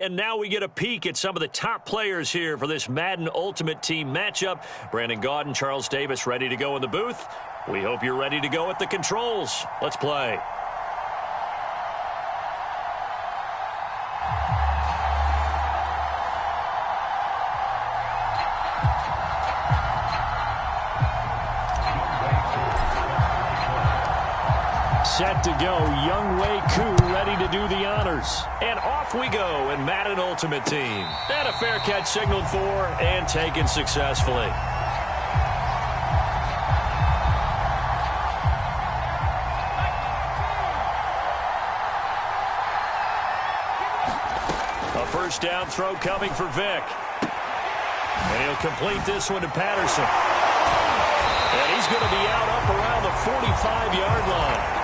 And now we get a peek at some of the top players here for this Madden Ultimate Team matchup. Brandon Gaudin, Charles Davis ready to go in the booth. We hope you're ready to go at the controls. Let's play. Set to go, Young Wei Koo ready to do the honors. And off we go in Madden Ultimate Team. And a fair catch signaled for and taken successfully. A first down throw coming for Vic. And he'll complete this one to Patterson. And he's going to be out up around the 45-yard line.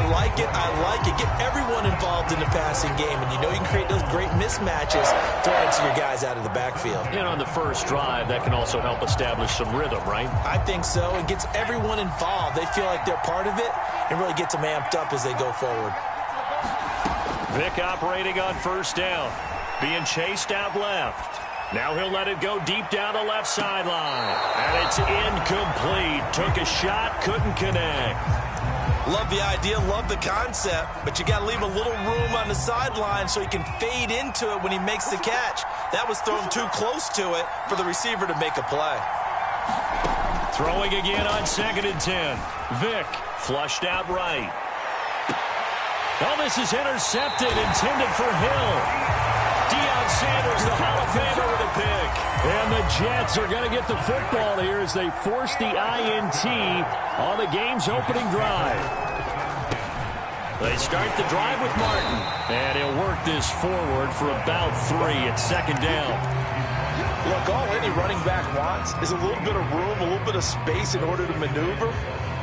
I like it. Get everyone involved in the passing game, and you know you can create those great mismatches throwing to your guys out of the backfield. And on the first drive, that can also help establish some rhythm, right? I think so. It gets everyone involved. They feel like they're part of it and really gets them amped up as they go forward. Vic operating on first down, being chased out left. Now he'll let it go deep down the left sideline. And it's incomplete. Took a shot, couldn't connect. Love the idea, love the concept, but you got to leave a little room on the sideline so he can fade into it when he makes the catch. That was thrown too close to it for the receiver to make a play. Throwing again on 2nd and 10. Vic flushed out right. Oh, this is intercepted, intended for Hill. Deion Sanders, the Hall of Famer, with a pick. And the Jets are going to get the football here as they force the INT on the game's opening drive. They start the drive with Martin. And he'll work this forward for about 3 at 2nd down. Look, all any running back wants is a little bit of room, a little bit of space in order to maneuver.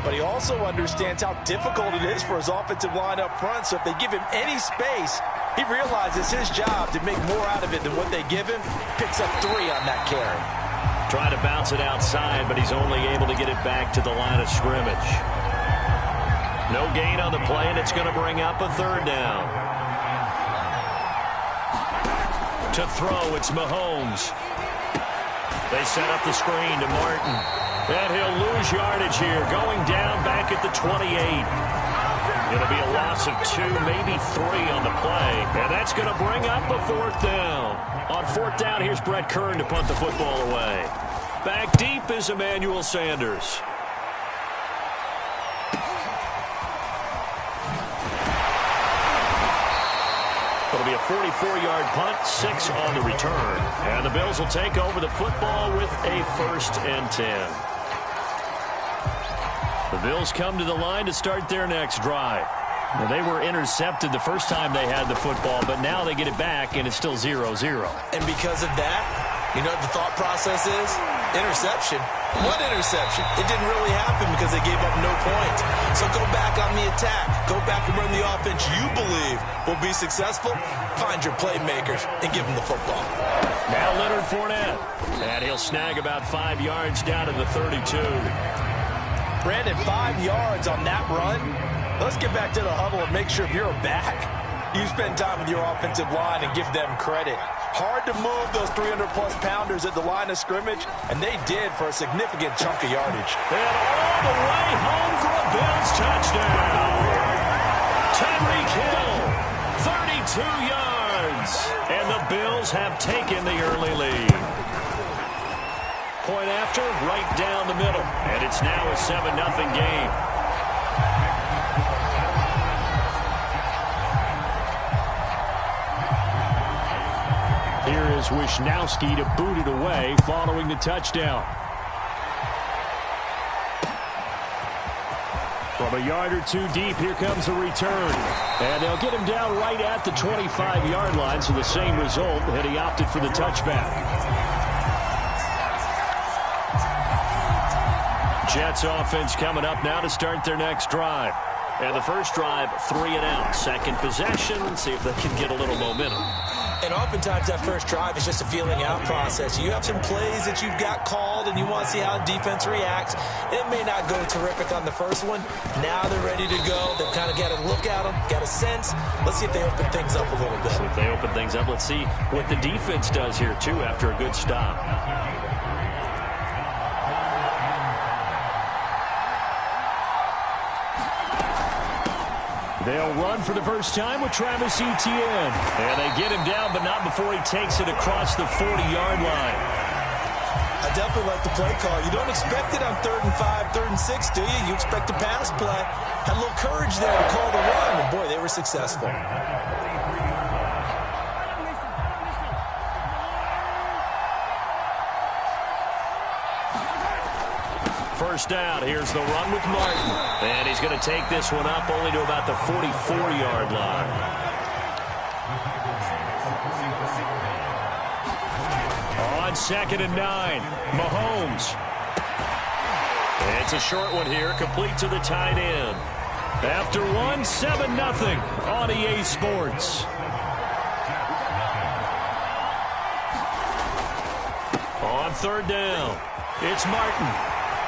But he also understands how difficult it is for his offensive line up front. So if they give him any space, he realizes his job to make more out of it than what they give him. Picks up 3 on that carry. Trying to bounce it outside, but he's only able to get it back to the line of scrimmage. No gain on the play, and it's going to bring up a 3rd down. To throw, it's Mahomes. They set up the screen to Martin. And he'll lose yardage here, going down back at the 28. It'll be a loss of 2, maybe 3 on the play. And that's going to bring up a 4th down. On 4th down, here's Brett Kern to punt the football away. Back deep is Emmanuel Sanders. It'll be a 44-yard punt, 6 on the return. And the Bills will take over the football with a 1st and 10. The Bills come to the line to start their next drive. Well, they were intercepted the first time they had the football, but now they get it back, and it's still 0-0. And because of that, you know what the thought process is? Interception. What interception? It didn't really happen because they gave up no points. So go back on the attack. Go back and run the offense you believe will be successful. Find your playmakers and give them the football. Now Leonard Fournette. And he'll snag about 5 yards down to the 32. Brandon, 5 yards on that run. Let's get back to the huddle and make sure if you're back, you spend time with your offensive line and give them credit. Hard to move those 300-plus pounders at the line of scrimmage, and they did for a significant chunk of yardage. And all the way home for a Bills touchdown. Tyreek Hill, 32 yards. And the Bills have taken the early lead. Point after, right down the middle. And it's now a 7-0 game. Here is Wisnowski to boot it away following the touchdown. From a yard or 2 deep, here comes the return. And they'll get him down right at the 25-yard line, so the same result, and he opted for the touchback. Jets offense coming up now to start their next drive. And the first drive, 3 and out. Second possession, see if they can get a little momentum. And oftentimes that first drive is just a feeling out process. You have some plays that you've got called and you want to see how defense reacts. It may not go terrific on the first one. Now they're ready to go. They've kind of got to look at them, got a sense. Let's see if they open things up a little bit. So if they open things up, let's see what the defense does here, too, after a good stop. They'll run for the first time with Travis Etienne. And they get him down, but not before he takes it across the 40-yard line. I definitely like the play call. You don't expect it on 3rd and 5, 3rd and 6, do you? You expect a pass play. Had a little courage there to call the run, and boy, they were successful. First down, here's the run with Martin. And he's going to take this one up only to about the 44-yard line. On 2nd and 9, Mahomes. It's a short one here, complete to the tight end. After one, 7-0 on EA Sports. On 3rd down, it's Martin.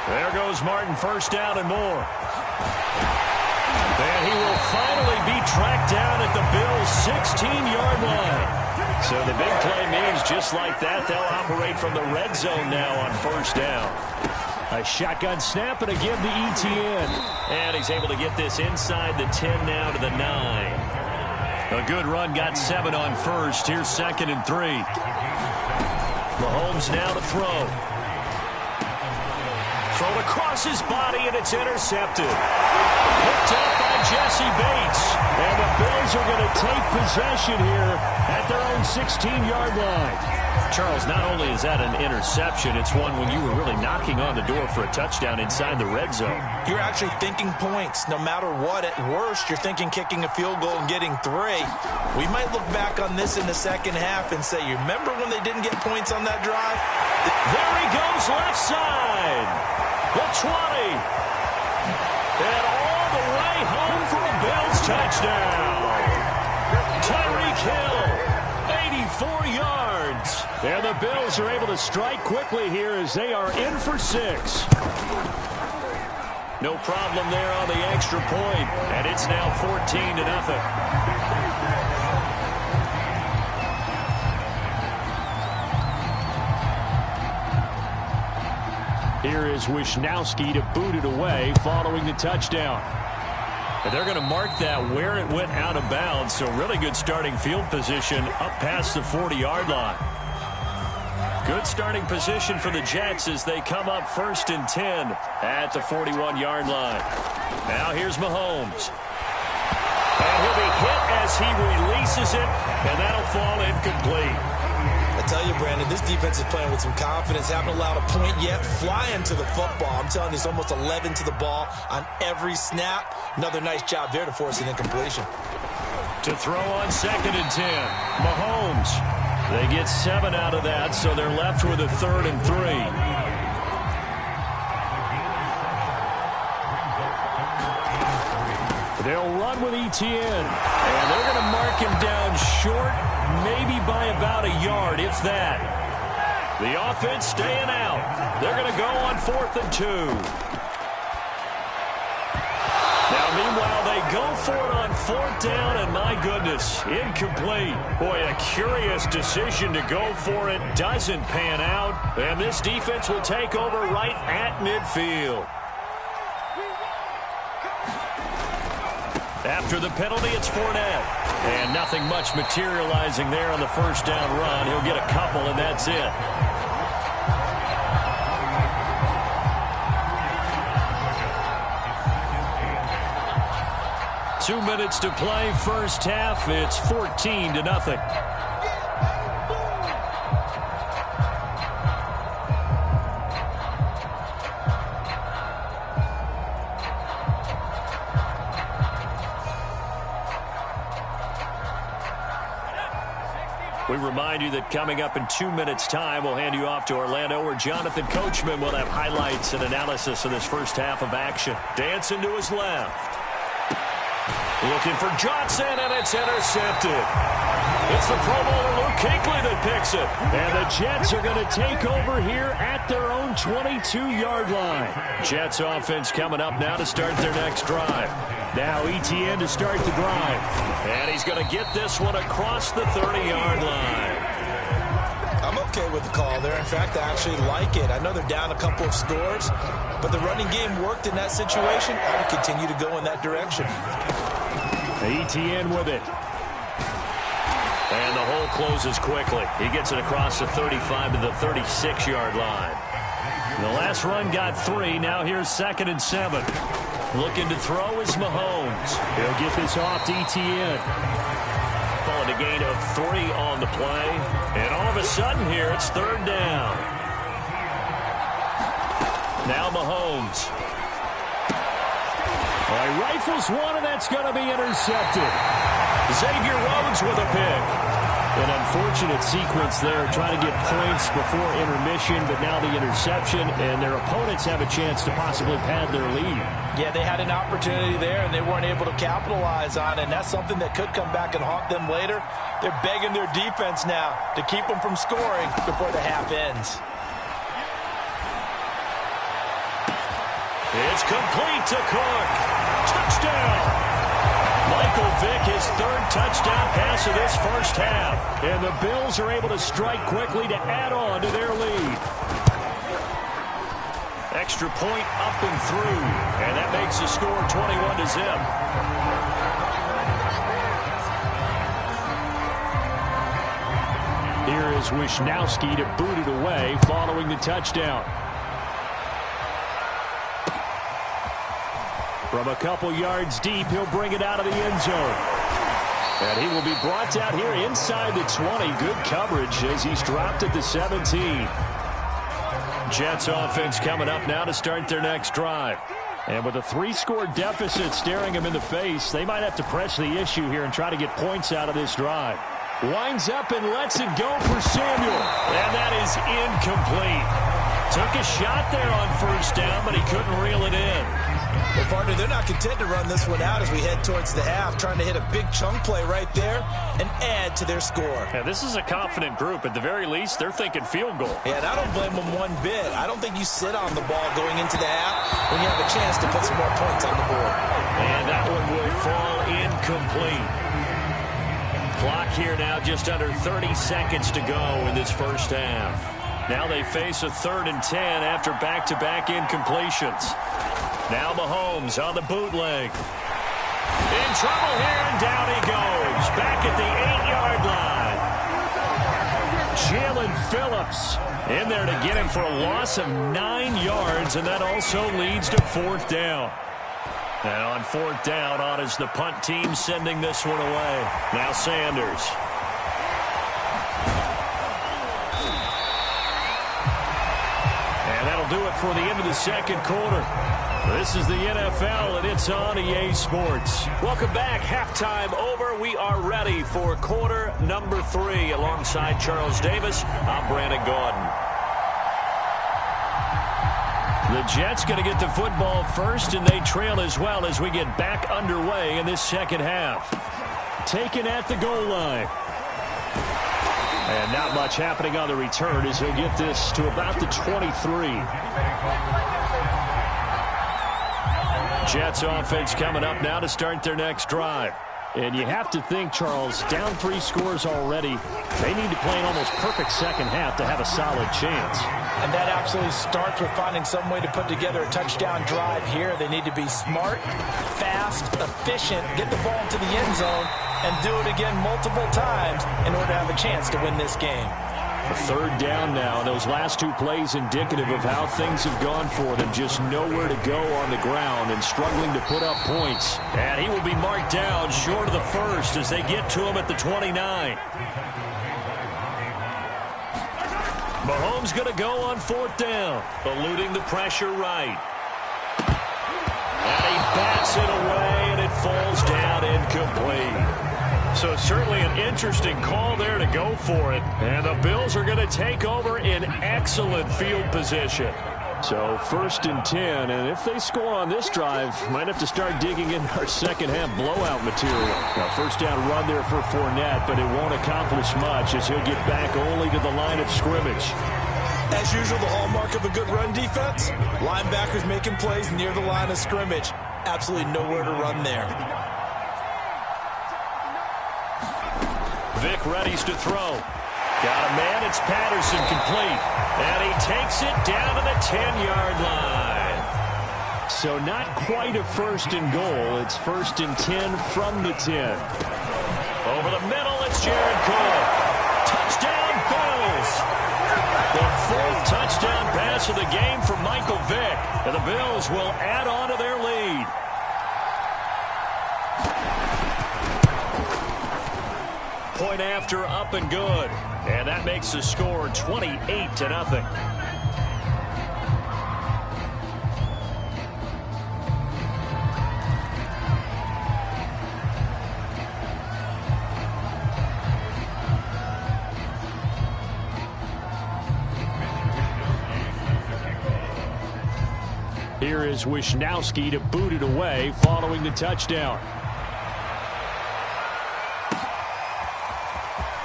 There goes Martin, first down and more. And he will finally be tracked down at the Bills' 16-yard line. So the big play means just like that, they'll operate from the red zone now on first down. A shotgun snap and a give to Etienne. And he's able to get this inside the 10 now to the 9. A good run, got 7 on first. Here's 2nd and 3. Mahomes now to throw. Thrown across his body, and it's intercepted. Picked up by Jesse Bates. And the Bills are going to take possession here at their own 16-yard line. Charles, not only is that an interception, it's one when you were really knocking on the door for a touchdown inside the red zone. You're actually thinking points. No matter what, at worst, you're thinking kicking a field goal and getting 3. We might look back on this in the second half and say, you remember when they didn't get points on that drive? There he goes, left side. The 20. And all the way home for a Bills touchdown. Tyreek Hill, 84 yards. And the Bills are able to strike quickly here as they are in for 6. No problem there on the extra point. And it's now 14-0. Here is Wisnowski to boot it away following the touchdown. And they're going to mark that where it went out of bounds. So really good starting field position up past the 40-yard line. Good starting position for the Jets as they come up 1st and 10 at the 41-yard line. Now here's Mahomes. And he'll be hit as he releases it, and that'll fall incomplete. I tell you, Brandon, this defense is playing with some confidence. Haven't allowed a point yet. Flying to the football. I'm telling you, it's almost 11 to the ball on every snap. Another nice job there to force an incompletion. To throw on 2nd and 10, Mahomes. They get 7 out of that, so they're left with a 3rd and 3. They'll run with Etienne, and they're going to mark him down short, maybe by about a yard, if that. The offense staying out. They're going to go on 4th and 2. Now, meanwhile, they go for it on 4th down, and my goodness, incomplete. Boy, a curious decision to go for it. Doesn't pan out, and this defense will take over right at midfield. After the penalty, it's Fournette. And nothing much materializing there on the first down run. He'll get a couple, and that's it. Two minutes to play, first half. It's 14-0. We remind you that coming up in 2 minutes' time, we'll hand you off to Orlando, where Jonathan Coachman will have highlights and analysis of this first half of action. Dancing to his left. Looking for Johnson, and it's intercepted. It's the Pro Bowler Luke Kuechly that picks it. And the Jets are going to take over here at their own 22-yard line. Jets offense coming up now to start their next drive. Now ETN to start the drive. And he's going to get this one across the 30-yard line. I'm okay with the call there. In fact, I actually like it. I know they're down a couple of scores, but the running game worked in that situation. I would continue to go in that direction. ETN with it. And the hole closes quickly. He gets it across the 35 to the 36-yard line. The last run got 3. Now here's 2nd and 7. Looking to throw is Mahomes. He'll get this off to ETN. Calling a gain of 3 on the play. And all of a sudden here, it's 3rd down. Now Mahomes. He rifles one, and that's going to be intercepted. Xavier Rhodes with a pick. An unfortunate sequence there, trying to get points before intermission, but now the interception, and their opponents have a chance to possibly pad their lead. Yeah, they had an opportunity there, and they weren't able to capitalize on it, and that's something that could come back and haunt them later. They're begging their defense now to keep them from scoring before the half ends. It's complete to Cook. Touchdown! Michael Vick, his 3rd touchdown pass of this first half. And the Bills are able to strike quickly to add on to their lead. Extra point up and through. And that makes the score 21 to zip. Here is Wisnowski to boot it away following the touchdown. From a couple yards deep, he'll bring it out of the end zone. And he will be brought out here inside the 20. Good coverage as he's dropped at the 17. Jets offense coming up now to start their next drive. And with a 3-score deficit staring him in the face, they might have to press the issue here and try to get points out of this drive. Winds up and lets it go for Samuel. And that is incomplete. Took a shot there on 1st down, but he couldn't reel it in. Well, partner, they're not content to run this one out as we head towards the half, trying to hit a big chunk play right there and add to their score. Yeah, this is a confident group. At the very least, they're thinking field goal. Yeah, and I don't blame them one bit. I don't think you sit on the ball going into the half when you have a chance to put some more points on the board. And that one will fall incomplete. Clock here now just under 30 seconds to go in this first half. Now they face a 3rd and 10 after back-to-back incompletions. Now Mahomes on the bootleg. In trouble here, and down he goes. Back at the 8-yard line. Jalen Phillips in there to get him for a loss of 9 yards, and that also leads to 4th down. And on 4th down, on is the punt team sending this one away. Now Sanders. And that'll do it for the end of the 2nd quarter. This is the NFL, and it's on EA Sports. Welcome back. Halftime over. We are ready for quarter number 3. Alongside Charles Davis, I'm Brandon Gaudin. The Jets going to get the football first, and they trail as well as we get back underway in this 2nd half. Taken at the goal line. And not much happening on the return as he'll get this to about the 23. Jets offense coming up now to start their next drive. And you have to think, Charles, down 3 scores already. They need to play an almost perfect 2nd half to have a solid chance. And that absolutely starts with finding some way to put together a touchdown drive here. They need to be smart, fast, efficient, get the ball into the end zone, and do it again multiple times in order to have a chance to win this game. A 3rd down now. Those last 2 plays indicative of how things have gone for them. Just nowhere to go on the ground and struggling to put up points. And he will be marked down short of the 1st as they get to him at the 29. Mahomes going to go on 4th down, eluding the pressure right. And he bats it away, and it falls down incomplete. So certainly an interesting call there to go for it. And the Bills are going to take over in excellent field position. So 1st and 10, and if they score on this drive, might have to start digging in our second half blowout material. Now, first down run there for Fournette, but it won't accomplish much as he'll get back only to the line of scrimmage. As usual, the hallmark of a good run defense, linebackers making plays near the line of scrimmage. Absolutely nowhere to run there. Vic readies to throw. Got a man, it's Patterson, complete. And he takes it down to the 10-yard line. So not quite a 1st and goal. It's 1st and 10 from the 10. Over the middle, it's Jared Cole. Touchdown, Bills. The 4th touchdown pass of the game for Michael Vick. And the Bills will add on to their lead. Point after, up and good. And that makes the score 28-0. Here is Wisnowski to boot it away following the touchdown.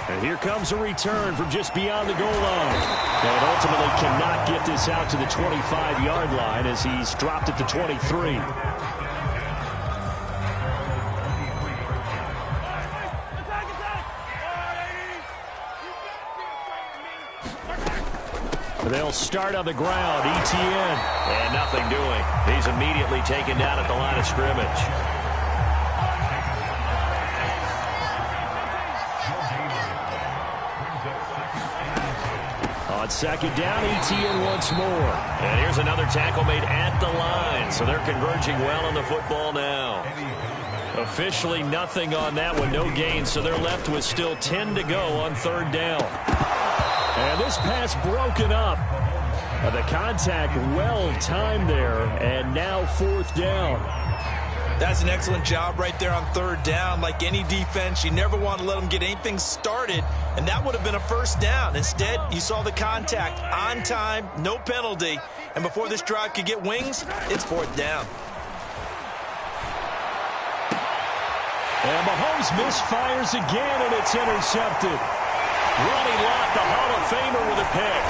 And here comes a return from just beyond the goal line. And ultimately cannot get this out to the 25-yard line as he's dropped at the 23. They'll start on the ground. ETN. And nothing doing. He's immediately taken down at the line of scrimmage. On 2nd down, ETN once more. And here's another tackle made at the line. So they're converging well on the football now. Officially nothing on that one, no gain. So they're left with still 10 to go on 3rd down. And this pass broken up. The contact well timed there. And now 4th down. That's an excellent job right there on 3rd down. Like any defense, you never want to let them get anything started, and that would have been a 1st down. Instead, you saw the contact on time, no penalty, and before this drive could get wings, it's 4th down. And Mahomes misfires again, and it's intercepted. Ronnie Lott, the Hall of Famer, with a pick.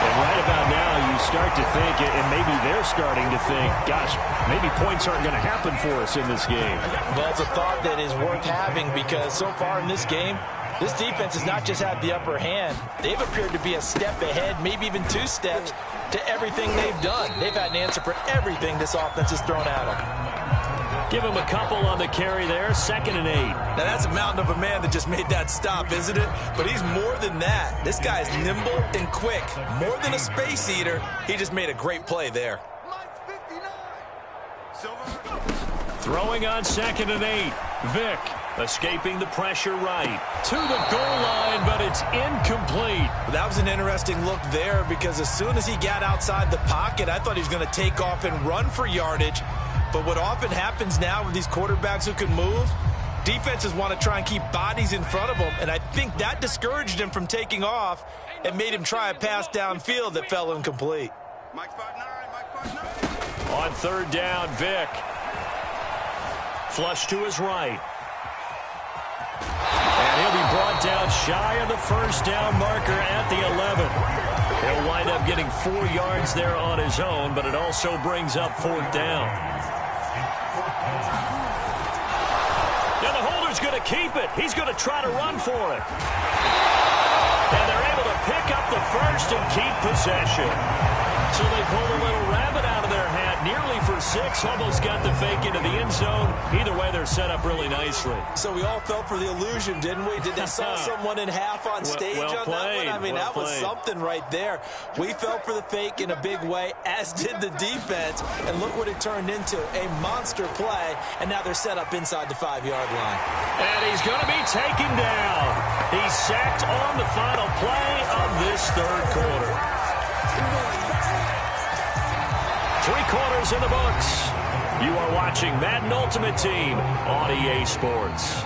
And right about now, you start to think, and maybe they're starting to think, gosh, maybe points aren't going to happen for us in this game. Well, it's a thought that is worth having because so far in this game, this defense has not just had the upper hand. They've appeared to be a step ahead, maybe even 2 steps, to everything they've done. They've had an answer for everything this offense has thrown at them. Give him a couple on the carry there, 2nd and 8. Now, that's a mountain of a man that just made that stop, isn't it? But he's more than that. This guy's nimble and quick. More than a space eater, he just made a great play there. Throwing on 2nd and 8. Vick escaping the pressure right. To the goal line, but it's incomplete. That was an interesting look there because as soon as he got outside the pocket, I thought he was going to take off and run for yardage. But what often happens now with these quarterbacks who can move, defenses want to try and keep bodies in front of them, and I think that discouraged him from taking off and made him try a pass downfield that fell incomplete. On 3rd down, Vick. Flush to his right. And he'll be brought down shy of the 1st down marker at the 11. He'll wind up getting 4 yards there on his own, but it also brings up 4th down. Now the holder's going to keep it. He's going to try to run for it. And they're able to pick up the 1st and keep possession. So they pull a little rabbit out of their hat, nearly for 6, almost got the fake into the end zone. Either way, they're set up really nicely. So we all fell for the illusion, didn't we? Did they saw someone in half on stage on that one? I mean, that was something right there. We fell for the fake in a big way, as did the defense. And look what it turned into, a monster play. And now they're set up inside the 5-yard line. And he's going to be taken down. He's sacked on the final play of this 3rd quarter. 3 quarters in the books. You are watching Madden Ultimate Team on EA Sports.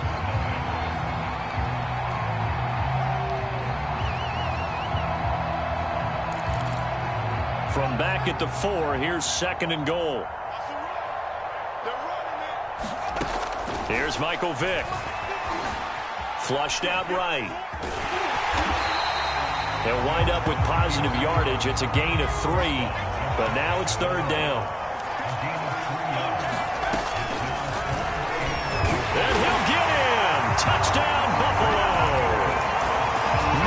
back at the 4. Here's 2nd and goal. Here's Michael Vick. Flushed out right. They'll wind up with positive yardage. It's a gain of 3, but now it's 3rd down. And he'll get in. Touchdown, Buffalo.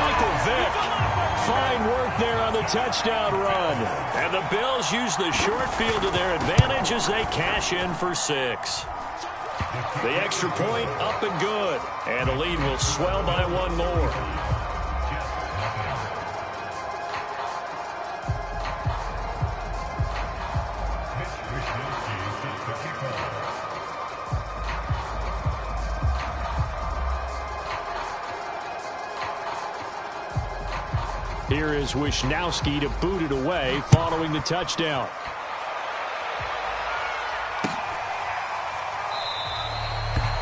Michael Vick. Fine work there on the touchdown run. And the Bills use the short field to their advantage as they cash in for 6. The extra point up and good. And the lead will swell by 1 more. Here is Wisnowski to boot it away following the touchdown.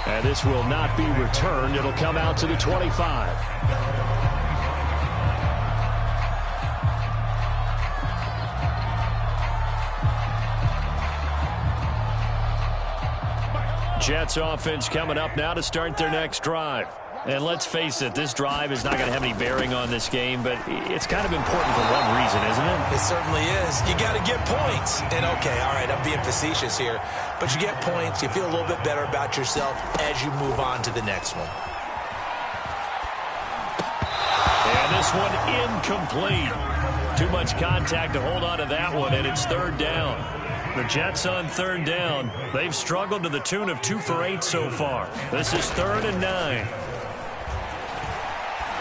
And this will not be returned. It'll come out to the 25. Jets offense coming up now to start their next drive. And let's face it, this drive is not going to have any bearing on this game, but it's kind of important for one reason, isn't it? It certainly is. You got to get points. And, okay, all right, I'm being facetious here. But you get points, you feel a little bit better about yourself as you move on to the next one. And this one incomplete. Too much contact to hold on to that one, and it's 3rd down. The Jets on 3rd down. They've struggled to the tune of 2 for 8 so far. This is 3rd and 9.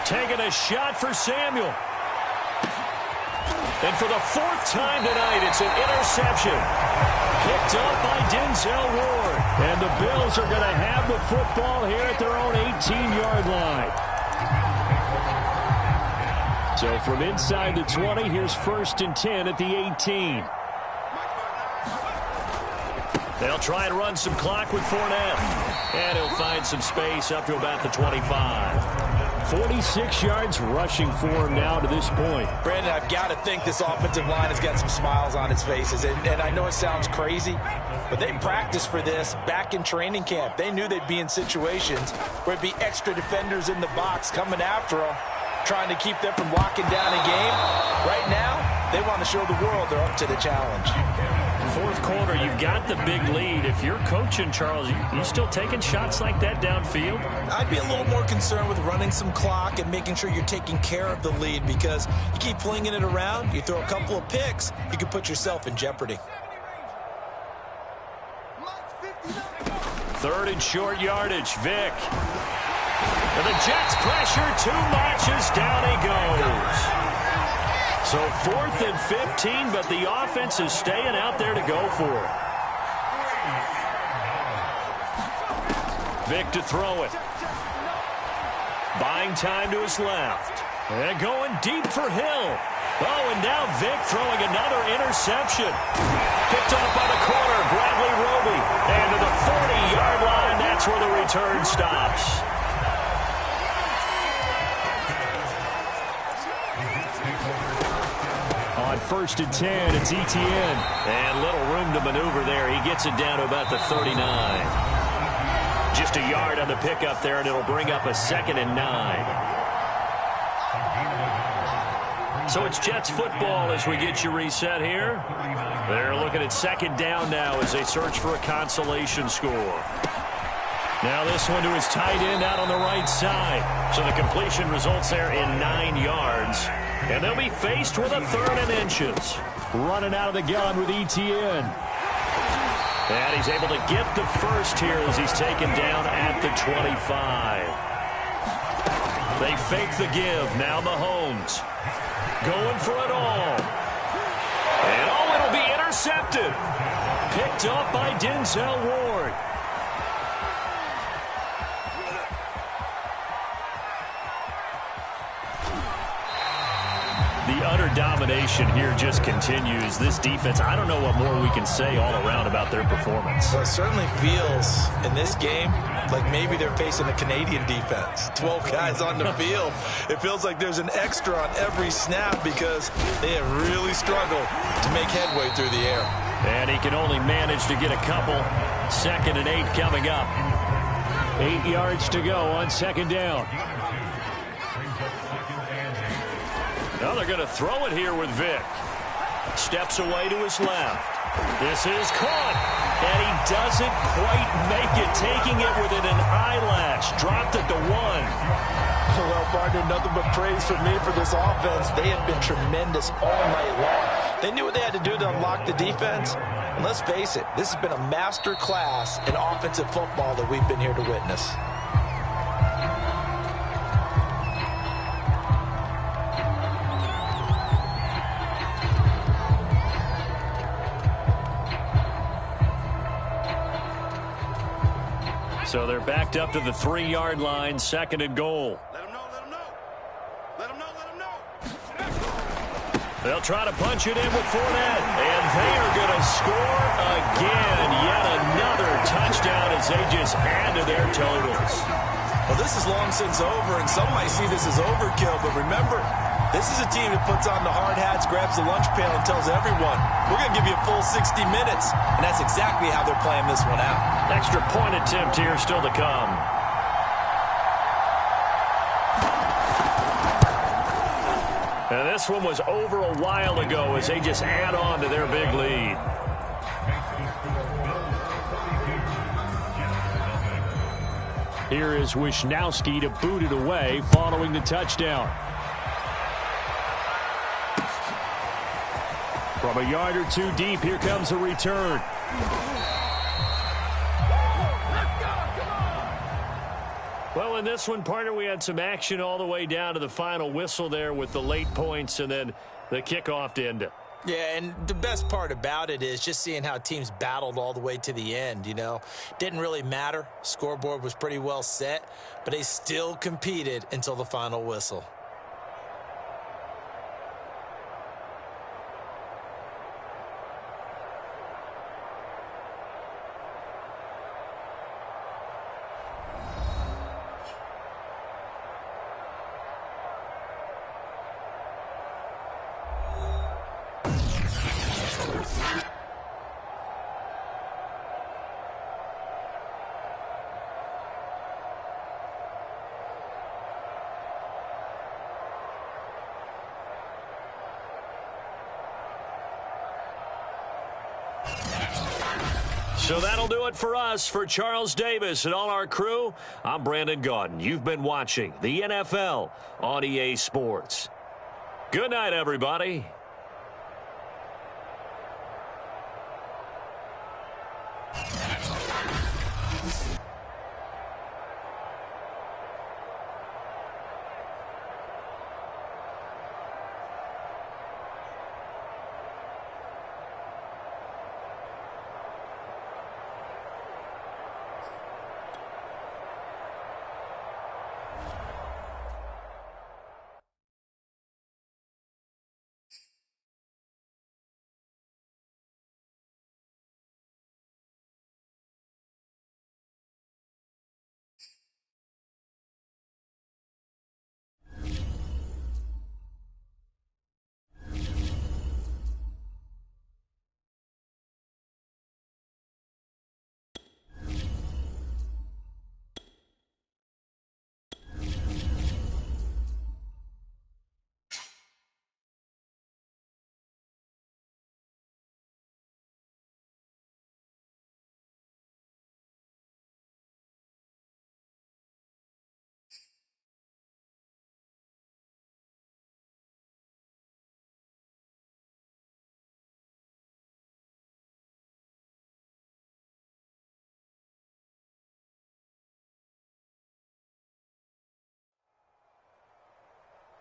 Taking a shot for Samuel. And for the 4th time tonight, it's an interception. Picked up by Denzel Ward. And the Bills are going to have the football here at their own 18-yard line. So from inside the 20, here's 1st and 10 at the 18. They'll try and run some clock with Fournette. And he'll find some space up to about the 25. 46 yards rushing for him now to this point. Brandon, I've got to think this offensive line has got some smiles on its faces. And I know it sounds crazy, but they practiced for this back in training camp. They knew they'd be in situations where it'd be extra defenders in the box coming after them, trying to keep them from locking down a game. Right now, they want to show the world they're up to the challenge. 4th quarter, you've got the big lead. If you're coaching, Charles, you still taking shots like that downfield? I'd be a little more concerned with running some clock and making sure you're taking care of the lead, because you keep flinging it around, you throw a couple of picks, you can put yourself in jeopardy. 3rd and short yardage, Vick. And the Jets pressure too much as down he goes. So 4th and 15, but the offense is staying out there to go for it. Vick to throw it. Buying time to his left. And going deep for Hill. Oh, and now Vick throwing another interception. Picked off by the corner, Bradley Roby. And to the 40-yard line, that's where the return stops. On 1st and 10, it's Etienne. And little room to maneuver there. He gets it down to about the 39. Just a yard on the pickup there, and it'll bring up a 2nd and 9. So it's Jets football as we get you reset here. They're looking at 2nd down now as they search for a consolation score. Now this one to his tight end out on the right side. So the completion results there in 9 yards. And they'll be faced with a 3rd and inches. Running out of the gun with Etienne. And he's able to get the first here as he's taken down at the 25. They fake the give. Now Mahomes going for it all. And it'll be intercepted. Picked up by Denzel Ward. The their domination here just continues. This defense, I don't know what more we can say all around about their performance. Well, it certainly feels in this game like maybe they're facing a Canadian defense. 12 guys on the field. It feels like there's an extra on every snap because they have really struggled to make headway through the air. And he can only manage to get a couple. 2nd and 8 coming up. 8 yards to go on 2nd down. Now they're going to throw it here with Vic. Steps away to his left. This is caught. And he doesn't quite make it, taking it within an eyelash. Dropped at the 1. Well, partner, nothing but praise for me for this offense. They have been tremendous all night long. They knew what they had to do to unlock the defense. And let's face it, this has been a master class in offensive football that we've been here to witness. So they're backed up to the 3-yard line, 2nd and goal. Let him know, let him know. Let him know, let him know. They'll try to punch it in with Fournette. And they are going to score again. Yet another touchdown as they just add to their totals. Well, this is long since over, and some might see this as overkill. But remember, this is a team that puts on the hard hats, grabs the lunch pail, and tells everyone, we're going to give you a full 60 minutes. And that's exactly how they're playing this one out. Extra point attempt here still to come. And this one was over a while ago as they just add on to their big lead. Here is Wisnowski to boot it away following the touchdown. From a yard or two deep, here comes a return. Well, in this one, partner, we had some action all the way down to the final whistle there with the late points and then the kickoff to end it. Yeah, and the best part about it is just seeing how teams battled all the way to the end, you know. Didn't really matter. Scoreboard was pretty well set, but they still competed until the final whistle. So that'll do it for us. For Charles Davis and all our crew, I'm Brandon Gaudin. You've been watching the NFL on EA Sports. Good night, everybody.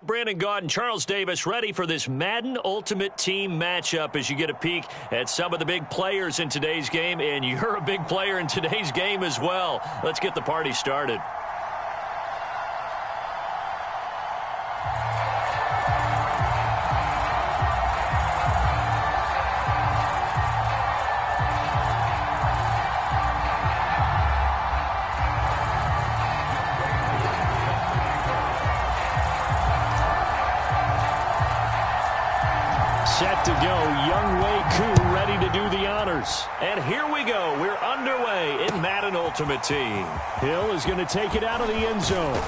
Brandon Gaudin, Charles Davis, ready for this Madden Ultimate Team matchup as you get a peek at some of the big players in today's game, and you're a big player in today's game as well. Let's get the party started. to go. Younghoe Koo ready to do the honors. And here we go. We're underway in Madden Ultimate Team. Hill is going to take it out of the end zone.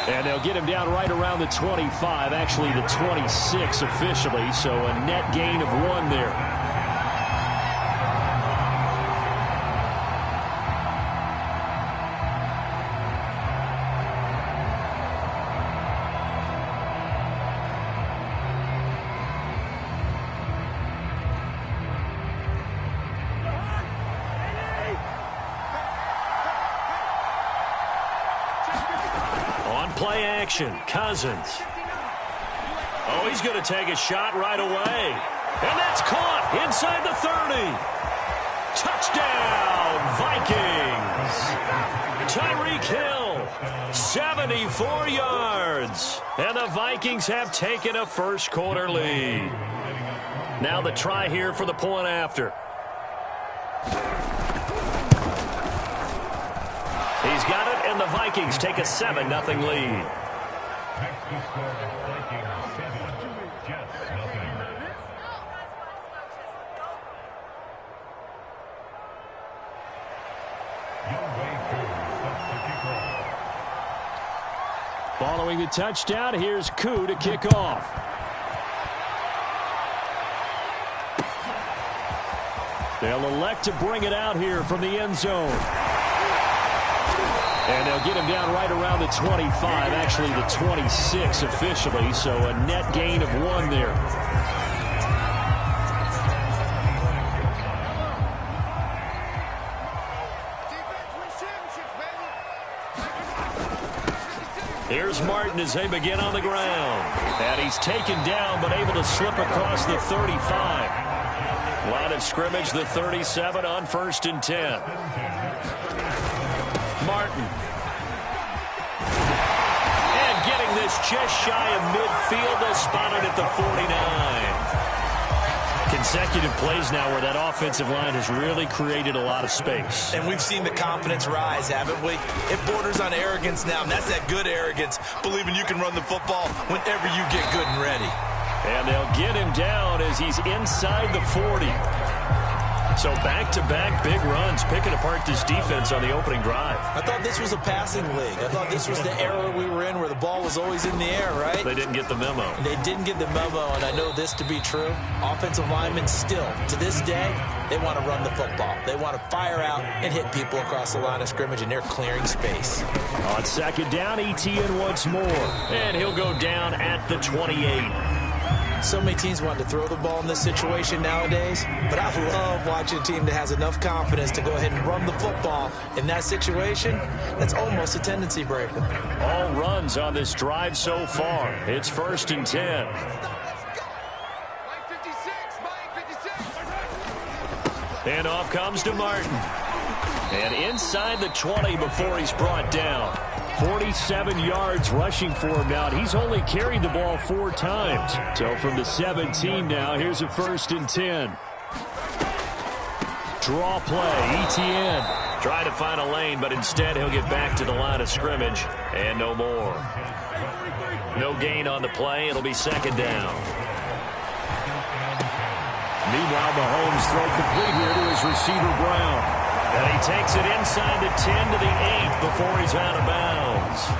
And they'll get him down right around the 25, actually the 26 officially, so a net gain of 1 there. Play action, Cousins. Oh, he's going to take a shot right away. And that's caught inside the 30. Touchdown, Vikings. Tyreek Hill, 74 yards. And the Vikings have taken a first quarter lead. Now the try here for the point after. He's got it, and the Vikings take a 7-0 lead. Following the touchdown, here's Koo to kick off. They'll elect to bring it out here from the end zone. And they'll get him down right around the 25, actually the 26 officially, so a net gain of 1 there. Here's Martin as they begin on the ground. And he's taken down but able to slip across the 35. Line of scrimmage, the 37 on 1st and 10. Martin. And getting this just shy of midfield. They'll spot it at the 49. Consecutive plays now where that offensive line has really created a lot of space. And we've seen the confidence rise, haven't we? It borders on arrogance now, and that's that good arrogance, believing you can run the football whenever you get good and ready. And they'll get him down as he's inside the 40. So back-to-back big runs, picking apart this defense on the opening drive. I thought this was a passing league. I thought this was the era we were in where the ball was always in the air, right? They didn't get the memo. They didn't get the memo, and I know this to be true. Offensive linemen still, to this day, they want to run the football. They want to fire out and hit people across the line of scrimmage, and they're clearing space. On 2nd down, ETN once more. And he'll go down at the 28. So many teams want to throw the ball in this situation nowadays, but I love watching a team that has enough confidence to go ahead and run the football. In that situation, that's almost a tendency breaker. All runs on this drive so far. It's 1st and 10. And off comes to Martin. And inside the 20 before he's brought down. 47 yards rushing for him now. He's only carried the ball 4 times. So from the 17 now, here's a 1st and 10. Draw play, ETN. Try to find a lane, but instead he'll get back to the line of scrimmage. And no more. No gain on the play. It'll be 2nd down. Meanwhile, Mahomes throw complete here to his receiver, Brown. And he takes it inside the 10 to the 8 before he's out of bounds.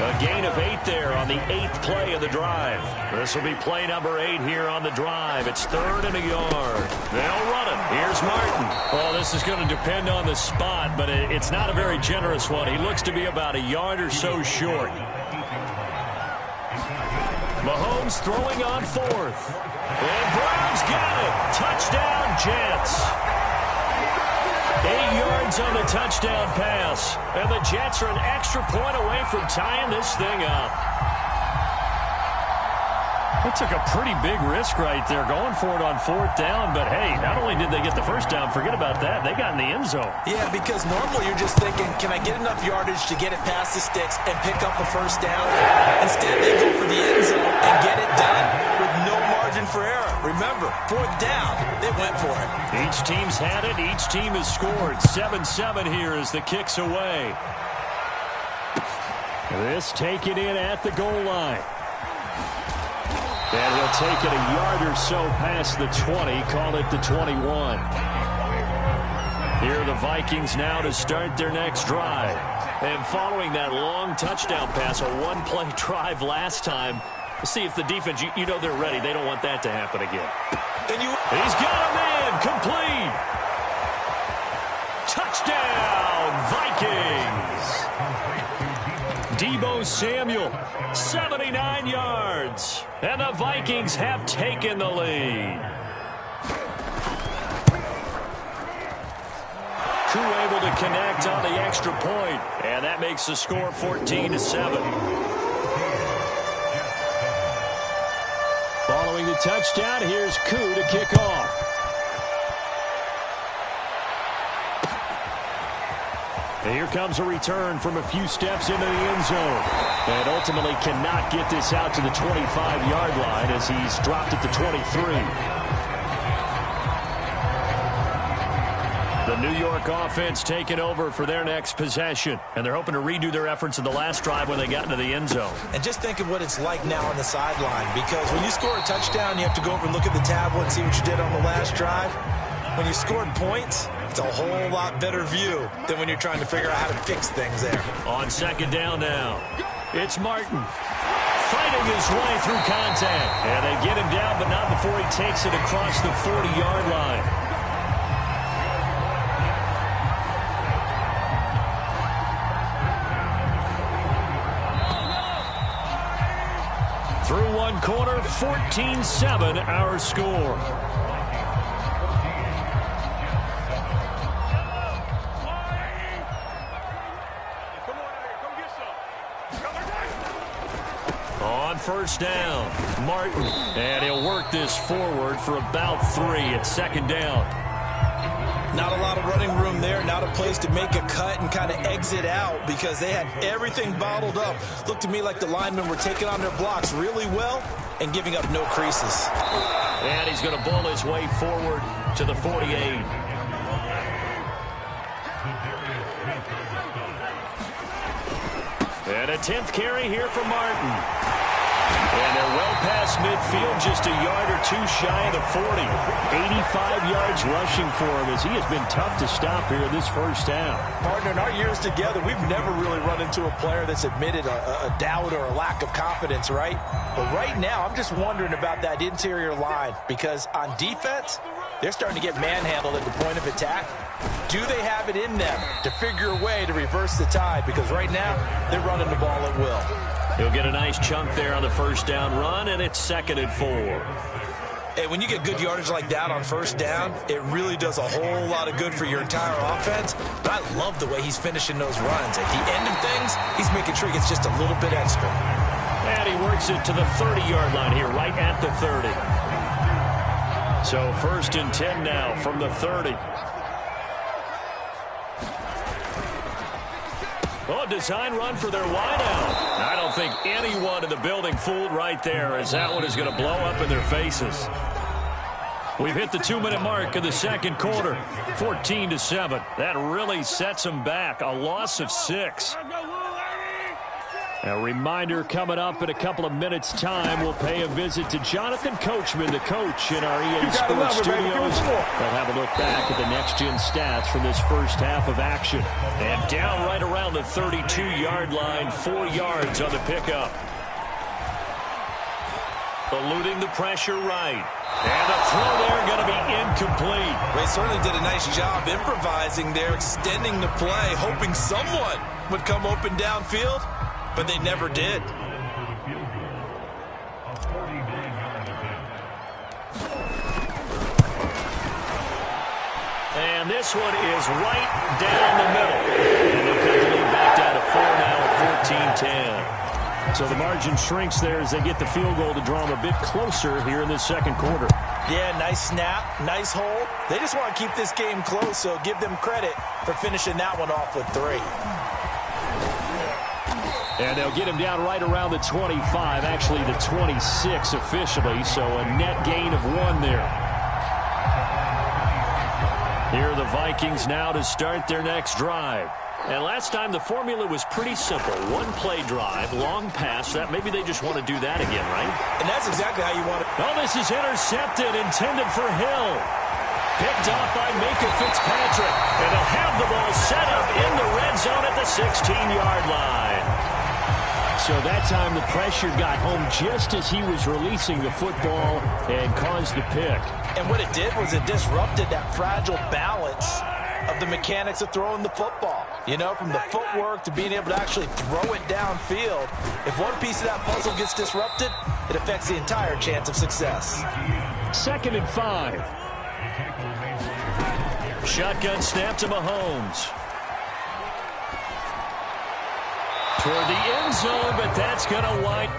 A gain of 8 there on the 8th play of the drive. This will be play number 8 here on the drive. It's 3rd and a yard. They'll run it. Here's Martin. Well, this is going to depend on the spot, but it's not a very generous one. He looks to be about a yard or so short. Mahomes throwing on 4th. And Brown's got it. Touchdown, Jets. 8 yards on the touchdown pass. And the Jets are an extra point away from tying this thing up. They took a pretty big risk right there going for it on 4th down. But, hey, not only did they get the first down, forget about that, they got in the end zone. Yeah, because normally you're just thinking, can I get enough yardage to get it past the sticks and pick up a first down? Instead, they go for the end zone and get it done with no margin for error. Remember, 4th down, they went for it. Each team's had it. Each team has scored. 7-7 here as the kick's away. This taken in at the goal line. And he'll take it a yard or so past the 20, call it the 21. Here are the Vikings now to start their next drive. And following that long touchdown pass, a one-play drive last time, let's see if the defense, you know they're ready. They don't want that to happen again. He's got a man, complete. Touchdown, Vikings. Deebo Samuel, 79 yards. And the Vikings have taken the lead. Crew able to connect on the extra point. And that makes the score 14-7. Following the touchdown, here's Koo to kick off. And here comes a return from a few steps into the end zone. And ultimately cannot get this out to the 25-yard line as he's dropped at the 23. The New York offense taking over for their next possession. And they're hoping to redo their efforts in the last drive when they got into the end zone. And just think of what it's like now on the sideline. Because when you score a touchdown, you have to go over and look at the tablet and see what you did on the last drive. When you scored points, it's a whole lot better view than when you're trying to figure out how to fix things there. On second down now, it's Martin fighting his way through contact. And they get him down, but not before he takes it across the 40-yard line. Through one quarter, 14-7 our score. On first down, Martin. And he'll work this forward for about 3 at second down. Not a lot of running room there. Not a place to make a cut and kind of exit out because they had everything bottled up. Looked to me like the linemen were taking on their blocks really well and giving up no creases. And he's going to bull his way forward to the 48. And a 10th carry here for Martin. And they're well past midfield, just a yard or two shy of the 40. 85 yards rushing for him as he has been tough to stop here in this first half. Partner, in our years together, we've never really run into a player that's admitted a doubt or a lack of confidence, right? But right now, I'm just wondering about that interior line because on defense, they're starting to get manhandled at the point of attack. Do they have it in them to figure a way to reverse the tide? Because right now, they're running the ball at will. He'll get a nice chunk there on the first down run, and it's 2nd and 4. Hey, when you get good yardage like that on first down, it really does a whole lot of good for your entire offense. But I love the way he's finishing those runs. At the end of things, he's making sure he gets just a little bit extra. And he works it to the 30-yard line here, right at the 30. So 1st and 10 now from the 30. Oh, design run for their wideout. I don't think anyone in the building fooled right there as that one is going to blow up in their faces. We've hit the 2-minute mark in the second quarter. 14-7. That really sets them back. A loss of 6. A reminder coming up in a couple of minutes' time. We'll pay a visit to Jonathan Coachman, the coach in our EA Sports studios. We'll have a look back at the next-gen stats from this first half of action. And down right around the 32-yard line, 4 yards on the pickup. Eluding the pressure right. And the throw there going to be incomplete. They certainly did a nice job improvising there, extending the play, hoping someone would come open downfield. But they never did. And this one is right down the middle. And they'll cut the lead back down to 4 now at 14-10. So the margin shrinks there as they get the field goal to draw them a bit closer here in this second quarter. Yeah, nice snap, nice hole. They just want to keep this game close, so give them credit for finishing that one off with 3. And they'll get him down right around the 25, actually the 26 officially, so a net gain of 1 there. Here are the Vikings now to start their next drive. And last time the formula was pretty simple. One play drive, long pass. That maybe they just want to do that again, right? And that's exactly how you want it. Oh, this is intercepted, intended for Hill. Picked off by Micah Fitzpatrick. And they'll have the ball set up in the red zone at the 16-yard line. So that time the pressure got home just as he was releasing the football and caused the pick. And what it did was it disrupted that fragile balance of the mechanics of throwing the football. You know, from the footwork to being able to actually throw it downfield. If one piece of that puzzle gets disrupted, it affects the entire chance of success. 2nd and 5. Shotgun snap to Mahomes. Toward the end zone, but that's going to wind.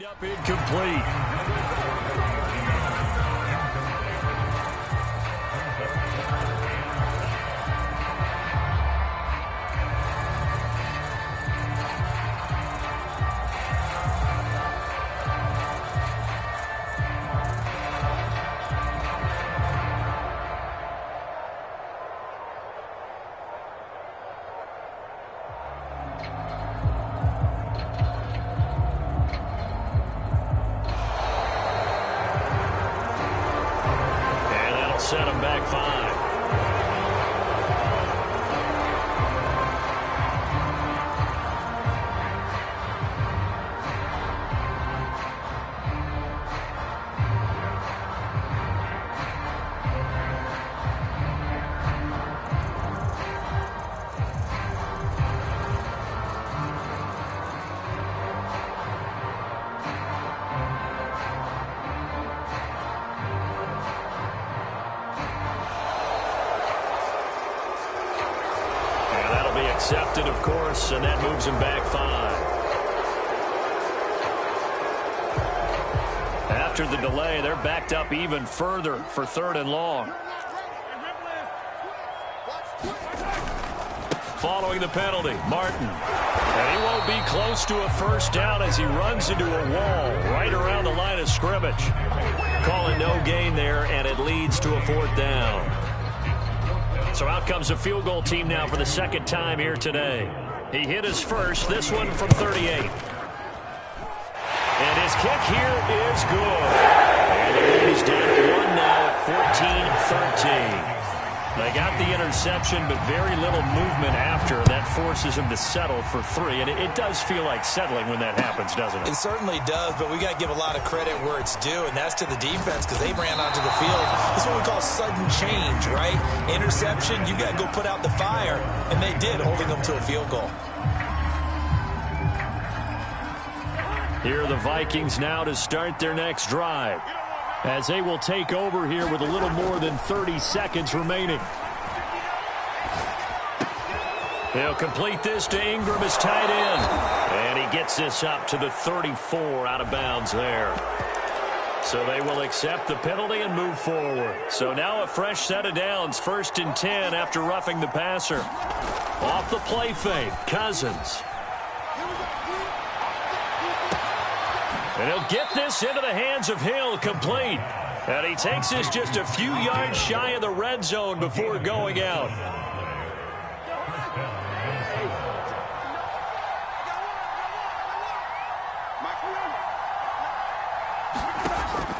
Up incomplete. Set him back 5. Accepted, of course, and that moves him back 5. After the delay, they're backed up even further for 3rd and long. Following the penalty, Martin. And he won't be close to a first down as he runs into a wall right around the line of scrimmage. Calling no gain there, and it leads to a 4th down. So out comes a field goal team now for the 2nd time here today. He hit his first, this one from 38. And his kick here is good. And the lead is down to 1 now at 14-13. They got the interception, but very little movement after. That forces him to settle for 3. And it does feel like settling when that happens, doesn't it? It certainly does, but we got to give a lot of credit where it's due, and that's to the defense because they ran onto the field. This is what we call sudden change, right? Interception, you got to go put out the fire, and they did, holding them to a field goal. Here are the Vikings now to start their next drive, as they will take over here with a little more than 30 seconds remaining. He'll complete this to Ingram as tight end. And he gets this up to the 34 out of bounds there. So they will accept the penalty and move forward. So now a fresh set of downs, 1st and 10 after roughing the passer. Off the play fake, Cousins. And he'll get this into the hands of Hill, complete. And he takes this just a few yards shy of the red zone before going out.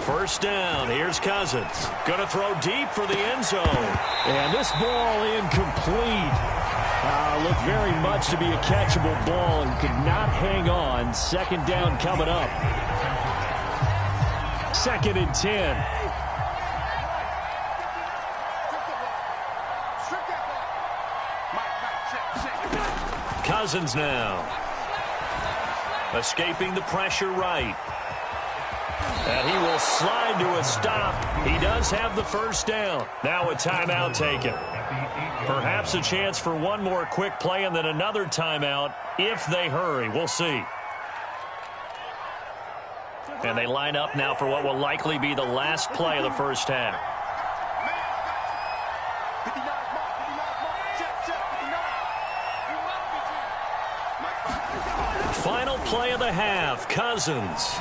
First down, here's Cousins. Going to throw deep for the end zone. And this ball incomplete. Looked very much to be a catchable ball and could not hang on. 2nd down coming up. 2nd and 10. Cousins now. Escaping the pressure right. And he will slide to a stop. He does have the first down. Now a timeout taken. Perhaps a chance for one more quick play and then another timeout if they hurry. We'll see. And they line up now for what will likely be the last play of the first half. Final play of the half, Cousins.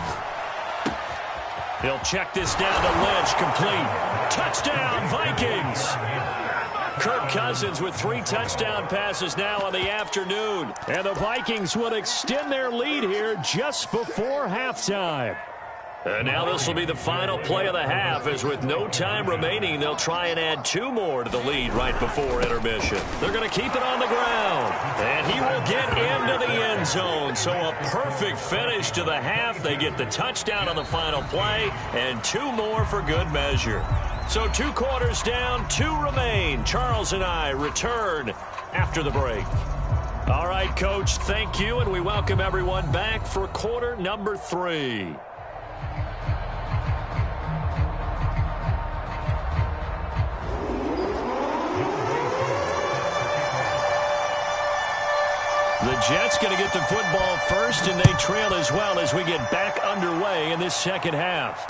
He'll check this down to Lynch, complete. Touchdown, Vikings! Kirk Cousins with 3 touchdown passes now on the afternoon. And the Vikings will extend their lead here just before halftime. And now this will be the final play of the half, as with no time remaining, they'll try and add 2 more to the lead right before intermission. They're going to keep it on the ground, and he will get into the end zone. So a perfect finish to the half. They get the touchdown on the final play, and 2 more for good measure. So 2 quarters down, 2 remain. Charles and I return after the break. All right, Coach, thank you, and we welcome everyone back for quarter number 3. The Jets going to get the football first, and they trail as well as we get back underway in this second half.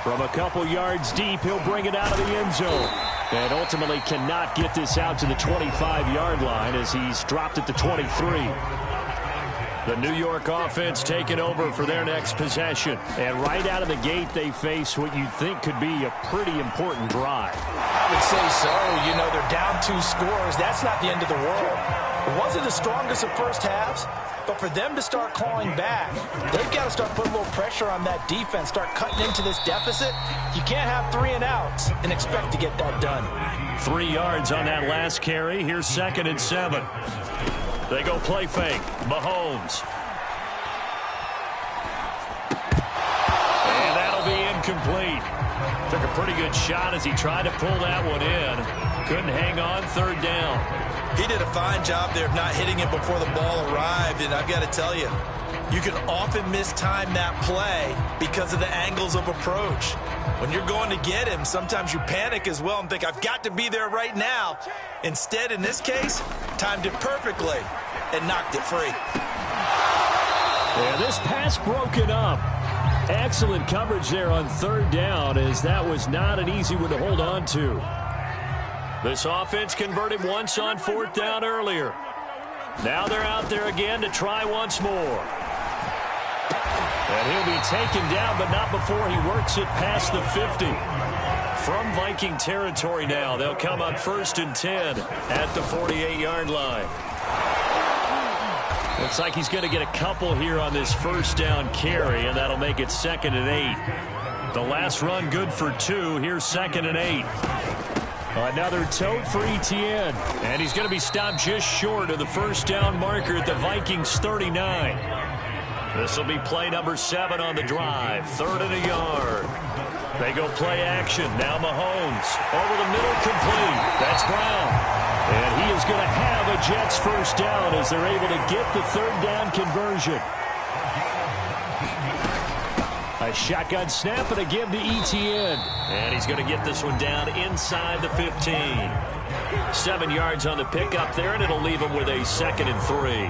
From a couple yards deep, he'll bring it out of the end zone. And ultimately cannot get this out to the 25-yard line as he's dropped at the 23. The New York offense taking over for their next possession. And right out of the gate, they face what you'd think could be a pretty important drive. I would say so. You know, they're down 2 scores. That's not the end of the world. It wasn't the strongest of first halves, but for them to start clawing back, they've got to start putting a little pressure on that defense, start cutting into this deficit. You can't have 3 and outs and expect to get that done. 3 yards on that last carry. Here's 2nd and 7. They go play fake. Mahomes. And that'll be incomplete. Took a pretty good shot as he tried to pull that one in. Couldn't hang on, 3rd down. He did a fine job there of not hitting it before the ball arrived, and I've got to tell you, you can often mistime that play because of the angles of approach. When you're going to get him, sometimes you panic as well and think, I've got to be there right now. Instead, in this case, timed it perfectly and knocked it free. Yeah, this pass broken up. Excellent coverage there on 3rd down, as that was not an easy one to hold on to. This offense converted once on 4th down earlier. Now they're out there again to try once more. And he'll be taken down, but not before he works it past the 50. From Viking territory now, they'll come on 1st and 10 at the 48-yard line. Looks like he's going to get a couple here on this 1st down carry, and that'll make it 2nd and 8. The last run good for 2. Here's 2nd and 8. Another tote for Etienne. And he's going to be stopped just short of the 1st down marker at the Vikings 39. This will be play number 7 on the drive. 3rd and a yard. They go play action. Now Mahomes. Over the middle, complete. That's Brown. And he is going to have a Jets 1st down as they're able to get the 3rd down conversion. A shotgun snap and a give to Etienne. And he's going to get this one down inside the 15. 7 yards on the pickup there, and it'll leave him with a 2nd and 3.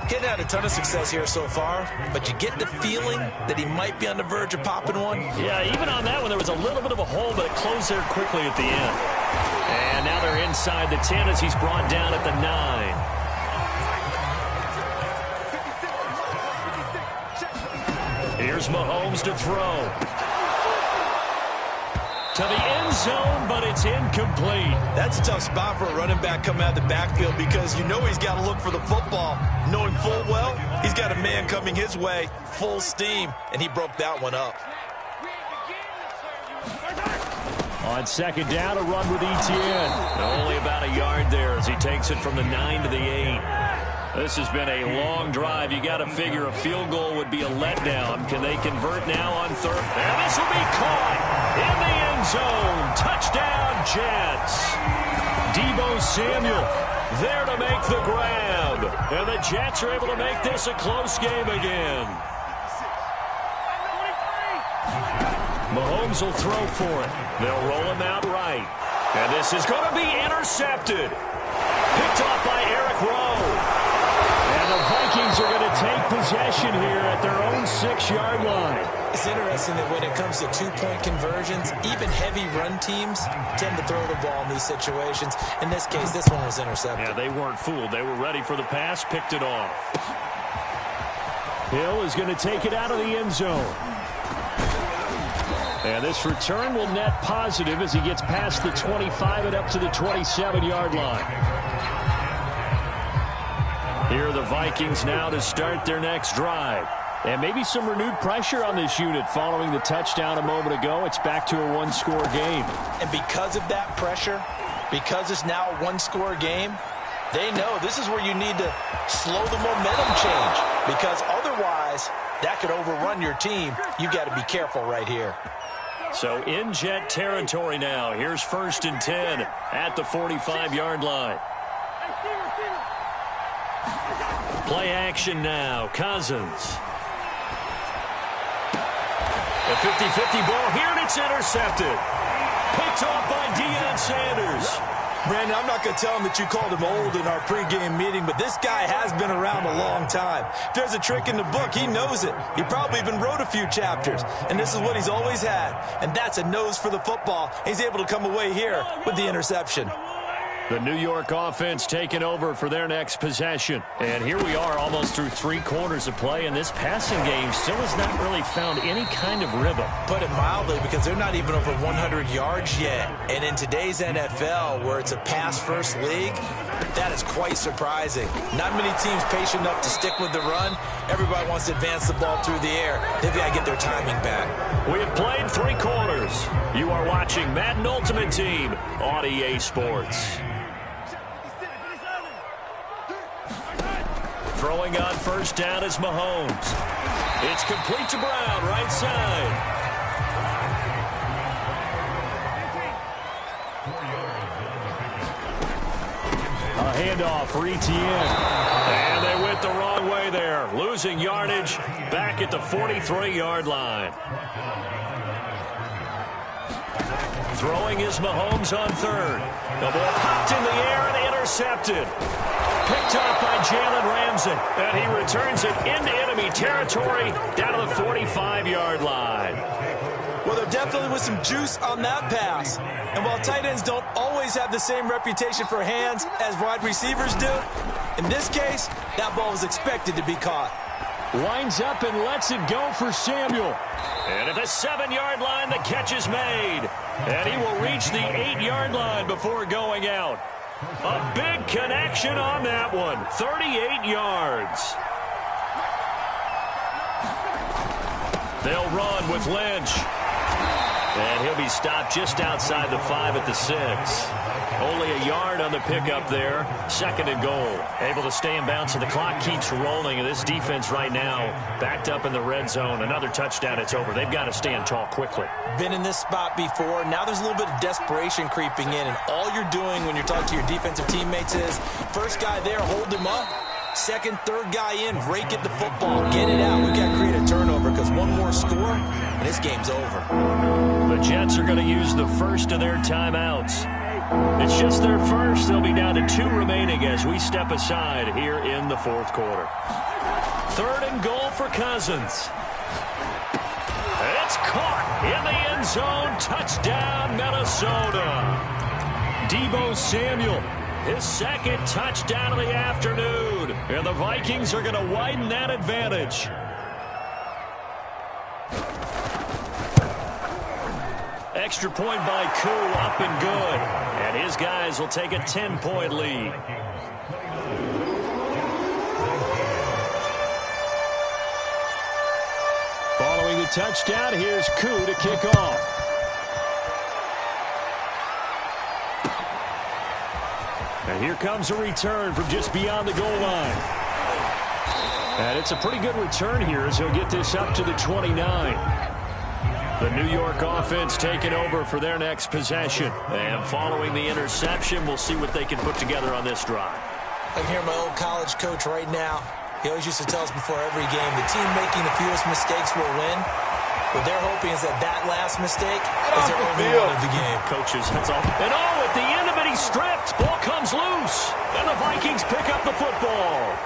He's had a ton of success here so far, but you get the feeling that he might be on the verge of popping one. Yeah, even on that one, there was a little bit of a hole, but it closed there quickly at the end. And now they're inside the 10 as he's brought down at the 9. Here's Mahomes to throw. To the end zone, but it's incomplete. That's a tough spot for a running back coming out of the backfield because you know he's got to look for the football, knowing full well he's got a man coming his way, full steam, and he broke that one up. On 2nd down, a run with Etienne. Only about a yard there as he takes it from the 9 to the 8. This has been a long drive. You got to figure a field goal would be a letdown. Can they convert now on 3rd? And this will be caught in the end zone. Touchdown, Jets. Deebo Samuel There to make the grab. And the Jets are able to make this a close game again. Mahomes will throw for it. They'll roll him out right. And this is going to be intercepted. Picked off by Eric Rowe. And the Vikings are going to take possession here at their own 6-yard line. It's interesting that when it comes to two-point conversions, even heavy run teams tend to throw the ball in these situations. In this case, this one was intercepted. Yeah, they weren't fooled. They were ready for the pass, picked it off. Hill is going to take it out of the end zone. And this return will net positive as he gets past the 25 and up to the 27-yard line. Here are the Vikings now to start their next drive. And maybe some renewed pressure on this unit following the touchdown a moment ago. It's back to a one-score game. And because of that pressure, because it's now a one-score game, they know this is where you need to slow the momentum change. Because otherwise, that could overrun your team. You've got to be careful right here. So in Jet territory now. Here's 1st and 10 at the 45-yard line. Play action now. Cousins. A 50-50 ball here, and it's intercepted. Picked off by Deion Sanders. Brandon, I'm not going to tell him that you called him old in our pregame meeting, but this guy has been around a long time. If there's a trick in the book, he knows it. He probably even wrote a few chapters, and this is what he's always had, and that's a nose for the football. He's able to come away here with the interception. The New York offense taking over for their next possession. And here we are almost through 3 quarters of play, and this passing game still has not really found any kind of rhythm. Put it mildly, because they're not even over 100 yards yet. And in today's NFL, where it's a pass-first league, that is quite surprising. Not many teams patient enough to stick with the run. Everybody wants to advance the ball through the air. They've got to get their timing back. We have played 3 quarters. You are watching Madden Ultimate Team on EA Sports. Throwing on 1st down is Mahomes. It's complete to Brown, right side. A handoff for Etienne. And they went the wrong way there. Losing yardage back at the 43-yard line. Throwing is Mahomes on 3rd. The ball popped in the air and intercepted. Picked up by Jalen Ramsey. And he returns it into enemy territory down to the 45-yard line. Well, there definitely was some juice on that pass. And while tight ends don't always have the same reputation for hands as wide receivers do, in this case, that ball was expected to be caught. Winds up and lets it go for Samuel. And at the 7-yard line, the catch is made. And he will reach the 8-yard line before going out. A big connection on that one. 38 yards. They'll run with Lynch. And he'll be stopped just outside the 5 at the 6. Only a yard on the pickup there. 2nd and goal. Able to stay in bounds, so the clock keeps rolling. And this defense right now backed up in the red zone. Another touchdown, it's over. They've got to stand tall quickly. Been in this spot before. Now there's a little bit of desperation creeping in. And all you're doing when you're talking to your defensive teammates is, first guy there, hold him up. 2nd, 3rd guy in, rake at the football. Get it out. We've got to create a turnover because one more score, and this game's over. The Jets are going to use the first of their timeouts. It's just their first. They'll be down to 2 remaining as we step aside here in the 4th quarter. 3rd and goal for Cousins. It's caught in the end zone. Touchdown, Minnesota. Deebo Samuel, his 2nd touchdown of the afternoon. And the Vikings are going to widen that advantage. Extra point by Koo, up and good. And his guys will take a 10-point lead. Following the touchdown, here's Koo to kick off. And here comes a return from just beyond the goal line. And it's a pretty good return here as he'll get this up to the 29. The New York offense taking over for their next possession. And following the interception, we'll see what they can put together on this drive. I can hear my old college coach right now. He always used to tell us before every game, the team making the fewest mistakes will win. What they're hoping is that last mistake is their only one of the game. Coaches, that's all. And at the end of it, he's stripped. Ball comes loose. And the Vikings pick up the football.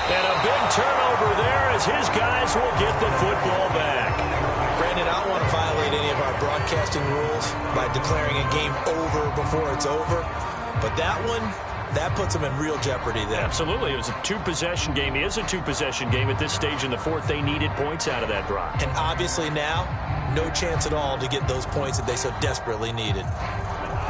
And a big turnover there as his guys will get the football back. Brandon, I don't want to violate any of our broadcasting rules by declaring a game over before it's over. But that one, that puts them in real jeopardy there. Absolutely. It was a two-possession game. It is a two-possession game at this stage in the fourth. They needed points out of that drive. And obviously now, no chance at all to get those points that they so desperately needed.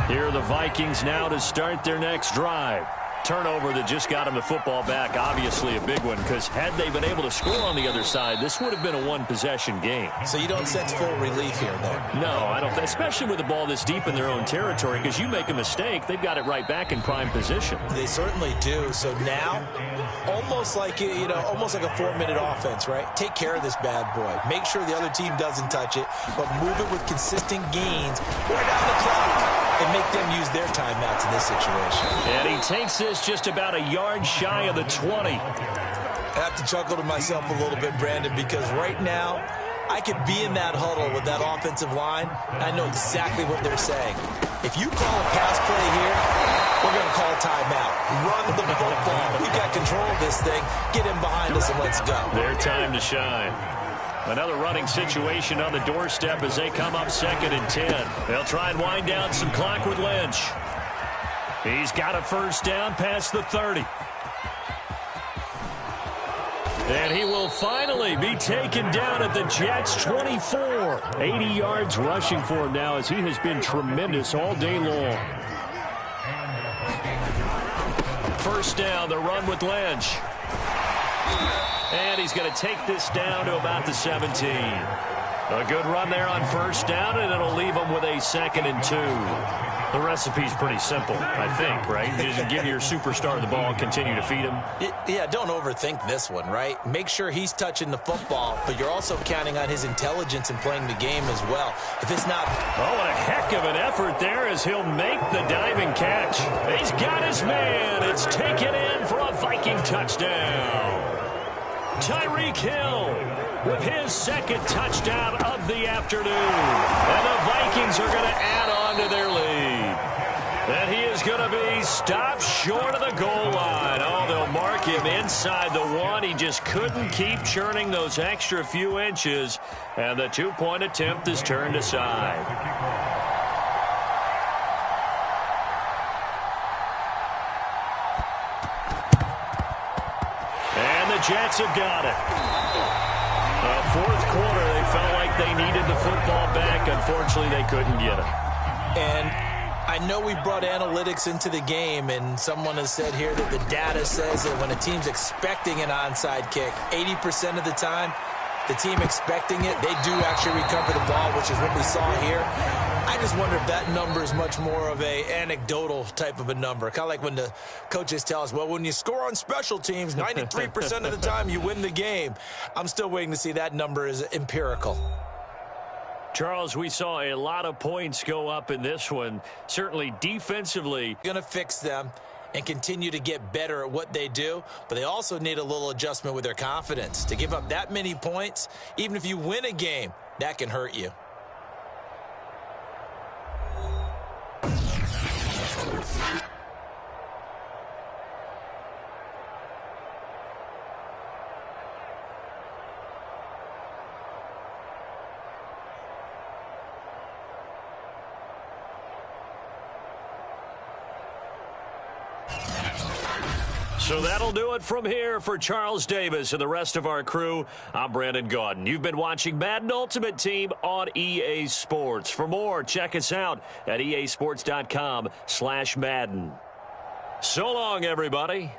Here are the Vikings now to start their next drive. Turnover that just got them the football back, obviously a big one, because had they been able to score on the other side, this would have been a one-possession game. So you don't sense full relief here then? No, I don't, especially with the ball this deep in their own territory, because you make a mistake, they've got it right back in prime position. They certainly do. So now, almost like almost like a 4-minute offense, right? Take care of this bad boy. Make sure the other team doesn't touch it, but move it with consistent gains. Wear down the clock and make them use their timeouts in this situation. And he takes this just about a yard shy of the 20. I have to chuckle to myself a little bit, Brandon, because right now, I could be in that huddle with that offensive line, and I know exactly what they're saying. If you call a pass play here, we're going to call a timeout. Run the football. We've got control of this thing. Get in behind us and let's go. Their time to shine. Another running situation on the doorstep as they come up 2nd and 10. They'll try and wind down some clock with Lynch. He's got a first down past the 30. And he will finally be taken down at the Jets' 24. 80 yards rushing for him now as he has been tremendous all day long. First down, the run with Lynch. And he's going to take this down to about the 17. A good run there on first down, and it'll leave him with a 2nd and 2. The recipe's pretty simple, I think, right? You just give your superstar the ball and continue to feed him. Yeah, don't overthink this one, right? Make sure he's touching the football, but you're also counting on his intelligence in playing the game as well. If it's not... Oh, what a heck of an effort there as he'll make the diving catch. He's got his man. It's taken in for a Viking touchdown. Tyreek Hill with his 2nd touchdown of the afternoon. And the Vikings are going to add on to their lead. And he is going to be stopped short of the goal line. Oh, they'll mark him inside the 1. He just couldn't keep churning those extra few inches. And the 2-point attempt is turned aside. And the Jets have got it. Fourth quarter, they felt like they needed the football back. Unfortunately, they couldn't get it. And I know we brought analytics into the game, and someone has said here that the data says that when a team's expecting an onside kick, 80% of the time, the team expecting it, they do actually recover the ball, which is what we saw here. I just wonder if that number is much more of a anecdotal type of a number. Kind of like when the coaches tell us, well, when you score on special teams, 93% of the time you win the game. I'm still waiting to see that number is empirical. Charles, we saw a lot of points go up in this one. Certainly defensively. Going to fix them and continue to get better at what they do, but they also need a little adjustment with their confidence. To give up that many points, even if you win a game, that can hurt you. So that'll do it from here for Charles Davis and the rest of our crew. I'm Brandon Gaudin. You've been watching Madden Ultimate Team on EA Sports. For more, check us out at easports.com/Madden. So long, everybody.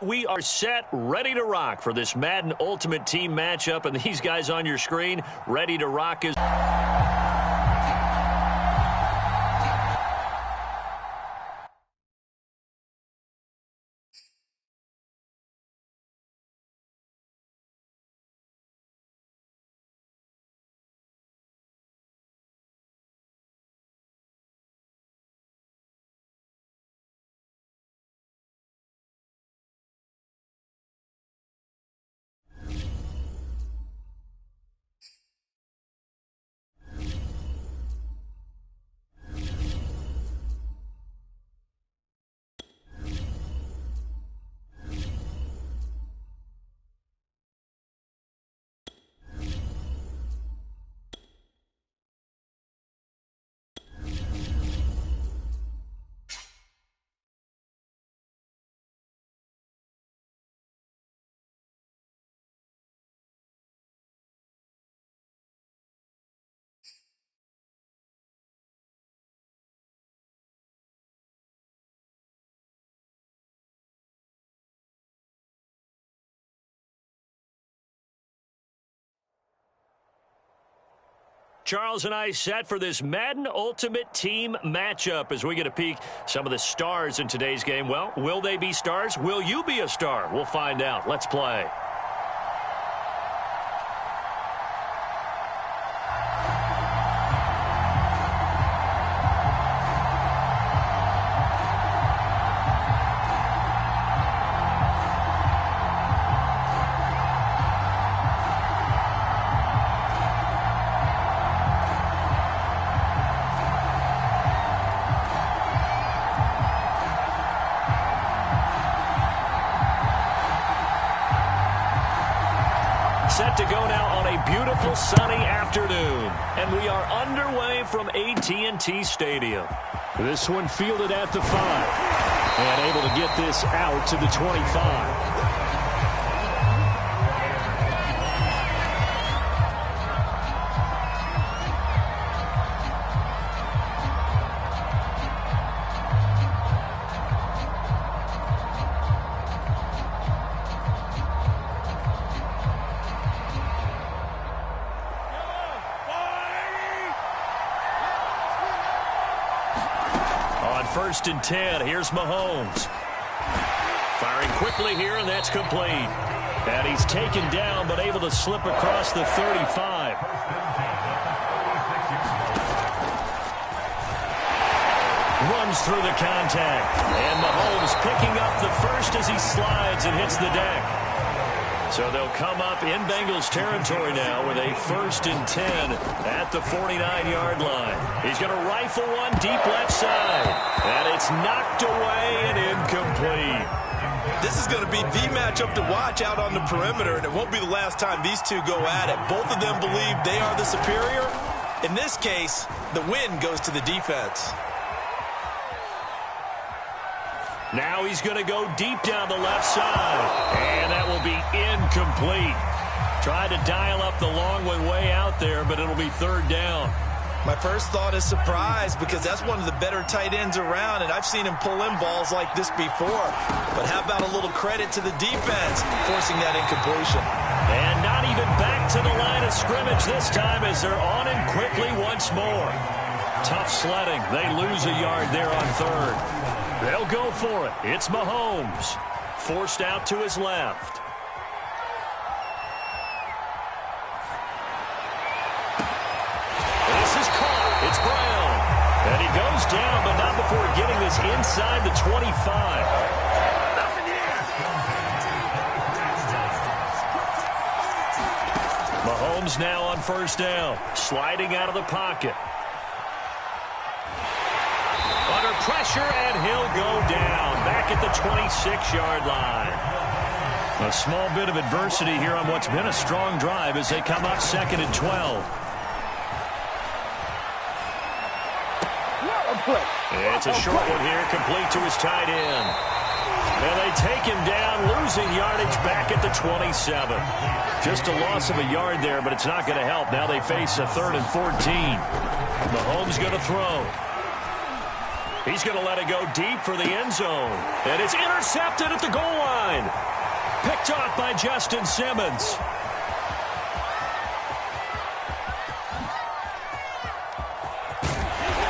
We are set, ready to rock for this Madden Ultimate Team matchup, and these guys on your screen ready to rock as... Charles and I set for this Madden Ultimate Team matchup as we get a peek some of the stars in today's game. Well, will they be stars? Will you be a star? We'll find out. Let's play. Set to go now on a beautiful sunny afternoon. And we are underway from AT&T Stadium. This one fielded at the 5. And able to get this out to the 25. First and 10. Here's Mahomes. Firing quickly here, and that's complete. And he's taken down, but able to slip across the 35. Runs through the contact. And Mahomes picking up the first as he slides and hits the deck. So they'll come up in Bengals territory now with a first and 10 at the 49-yard line. He's going to rifle one deep left side. And it's knocked away and incomplete. This is going to be the matchup to watch out on the perimeter, and it won't be the last time these two go at it. Both of them believe they are the superior. In this case, the win goes to the defense. Now he's going to go deep down the left side. And that will be incomplete. Tried to dial up the long way out there, but it'll be third down. My first thought is surprise, because that's one of the better tight ends around, and I've seen him pull in balls like this before. But how about a little credit to the defense forcing that incompletion? And not even back to the line of scrimmage this time as they're on him quickly once more. Tough sledding. They lose a yard there on third. They'll go for it. It's Mahomes. Forced out to his left. This is caught. It's Brown. And he goes down, but not before getting this inside the 25. Mahomes now on first down. Sliding out of the pocket. Under pressure, and he'll go down. Back at the 26-yard line. A small bit of adversity here on what's been a strong drive as they come up second and 12. It's a short one here, complete to his tight end. And they take him down, losing yardage back at the 27. Just a loss of a yard there, but it's not going to help. Now they face a 3rd and 14. Mahomes going to throw. He's going to let it go deep for the end zone. And it's intercepted at the goal line. Picked off by Justin Simmons.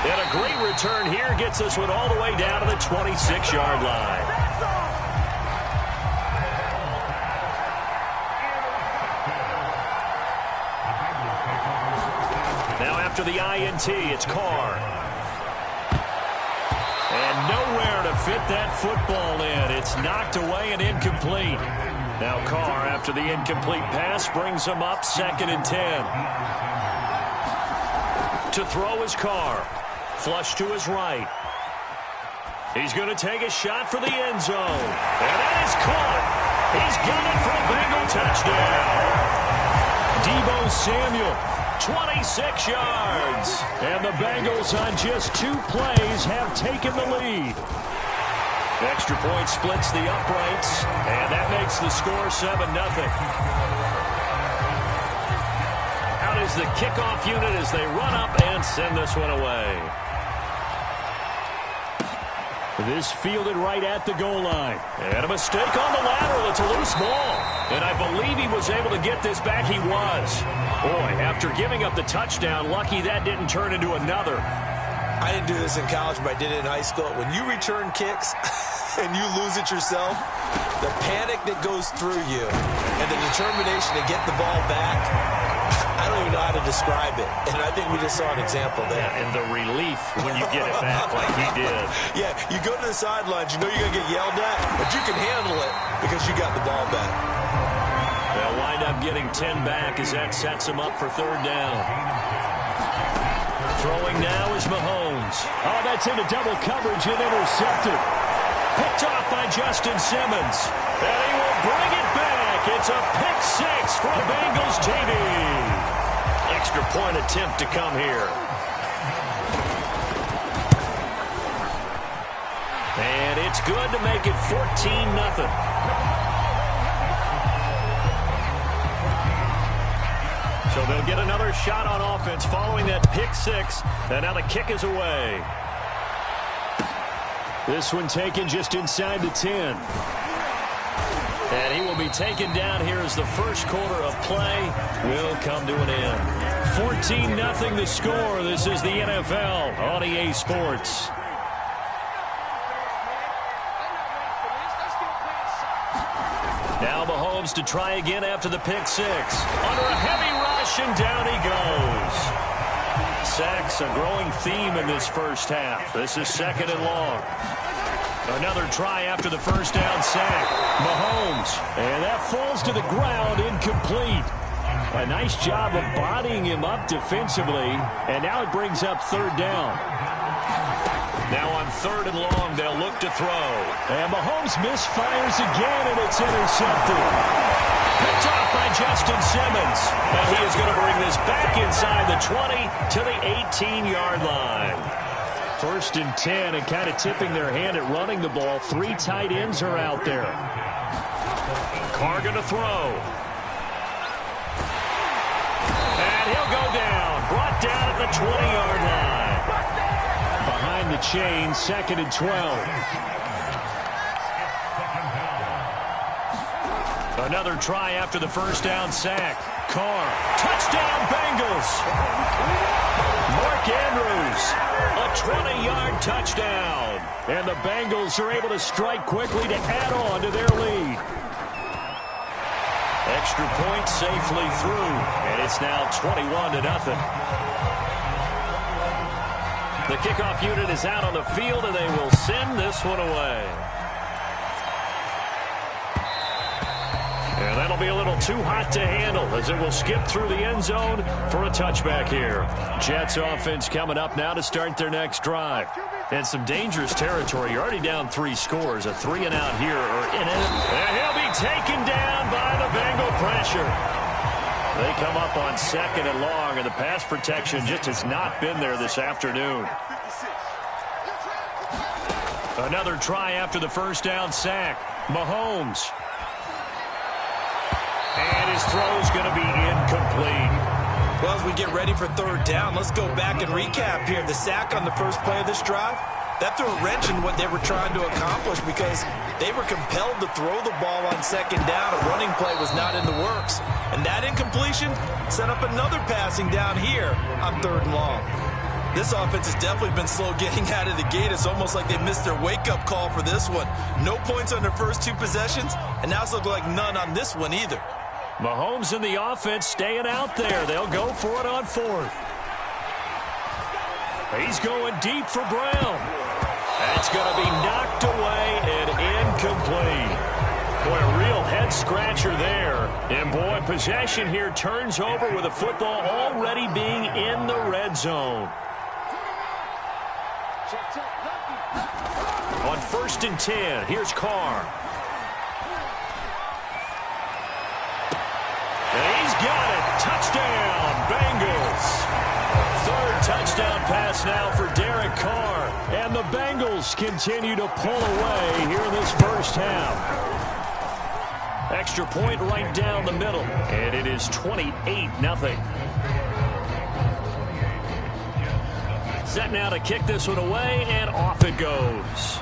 And a great return here gets this one all the way down to the 26-yard line. Now after the INT, it's Carr. And nowhere to fit that football in. It's knocked away and incomplete. Now Carr, after the incomplete pass, brings him up 2nd and 10. To throw is Carr. Flush to his right. He's going to take a shot for the end zone. And that is caught. He's got it for a Bengal touchdown. Deebo Samuel, 26 yards. And the Bengals on just 2 plays have taken the lead. Extra point splits the uprights, and that makes the score 7-0. Out is the kickoff unit as they run up and send this one away. This fielded right at the goal line. And a mistake on the lateral. It's a loose ball. And I believe he was able to get this back. He was. Boy, after giving up the touchdown, lucky that didn't turn into another. I didn't do this in college, but I did it in high school. When you return kicks and you lose it yourself, the panic that goes through you and the determination to get the ball back, I don't even know how to describe it. And I think we just saw an example there. Yeah, and the relief when you get it back like he did. Yeah, you go to the sidelines, you know you're going to get yelled at, but you can handle it because you got the ball back. They'll wind up getting 10 back as that sets him up for 3rd down. Throwing now is Mahomes. Oh, that's into double coverage and intercepted. Picked off by Justin Simmons. And he will bring it back. It's a pick 6 for the Bengals TD. Extra point attempt to come here. And it's good to make it 14-0. So they'll get another shot on offense following that pick 6. And now the kick is away. This one taken just inside the 10. And he will be taken down here as the first quarter of play will come to an end. 14-0 the score. This is the NFL on EA Sports. Now Mahomes to try again after the pick 6. Under a heavy rush, and down he goes. Sacks, a growing theme in this first half. This is 2nd and long. Another try after the first down sack. Mahomes, and that falls to the ground, incomplete. A nice job of bodying him up defensively, and now it brings up 3rd down. Now on 3rd and long, they'll look to throw. And Mahomes misfires again, and it's intercepted. Picked off by Justin Simmons. And he is going to bring this back inside the 20 to the 18-yard line. 1st and 10, and kind of tipping their hand at running the ball. 3 tight ends are out there. Carr going to throw. And he'll go down. Brought down at the 20-yard line. Behind the chain, 2nd and 12. Another try after the first down sack. Carr. Touchdown, Bengals. Mark Andrews. A 20-yard touchdown. And the Bengals are able to strike quickly to add on to their lead. Extra point safely through. And it's now 21-0. The kickoff unit is out on the field, and they will send this one away. And that'll be a little too hot to handle as it will skip through the end zone for a touchback here. Jets offense coming up now to start their next drive. And some dangerous territory. You're already down 3 scores. A 3-and-out here or in it. And he'll be taken down by the Bengal pressure. They come up on 2nd and long, and the pass protection just has not been there this afternoon. Another try after the first down sack. Mahomes. And his throw's going to be incomplete. Well, as we get ready for 3rd down, let's go back and recap here. The sack on the first play of this drive, that threw a wrench in what they were trying to accomplish because they were compelled to throw the ball on second down. A running play was not in the works. And that incompletion set up another passing down here on 3rd and long. This offense has definitely been slow getting out of the gate. It's almost like they missed their wake-up call for this one. No points on their first 2 possessions, and now it's looking like none on this one either. Mahomes and the offense staying out there. They'll go for it on 4th. He's going deep for Brown. That's going to be knocked away and incomplete. Boy, a real head-scratcher there. And, boy, possession here turns over with the football already being in the red zone. On 1st and 10, here's Carr. And he's got it. Touchdown, Bengals. 3rd touchdown pass now for Derek Carr. And the Bengals continue to pull away here in this first half. Extra point right down the middle. And it is 28-0. Set now to kick this one away, and off it goes.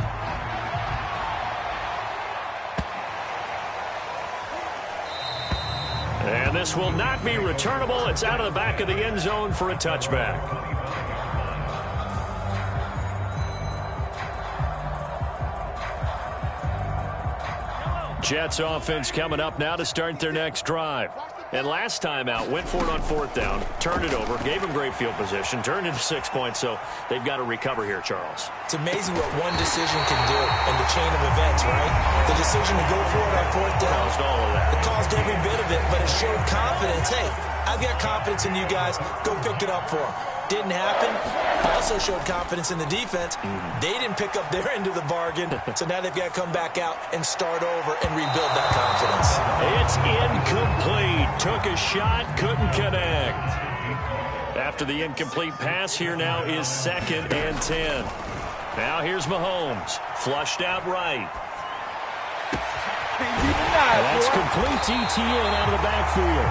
And this will not be returnable. It's out of the back of the end zone for a touchback. Jets offense coming up now to start their next drive. And last time out, went for it on 4th down, turned it over, gave them great field position, turned into 6 points, so they've got to recover here, Charles. It's amazing what one decision can do in the chain of events, right? The decision to go for it on 4th down. Caused all of that. It caused every bit of it, but it showed confidence. Hey, I've got confidence in you guys. Go pick it up for them. Didn't happen. Also showed confidence in the defense. They didn't pick up their end of the bargain, so now they've got to come back out and start over and rebuild that confidence. It's incomplete. Took a shot, couldn't connect. After the incomplete pass, here now is 2nd and 10. Now here's Mahomes. Flushed out right. That's complete ETN out of the backfield.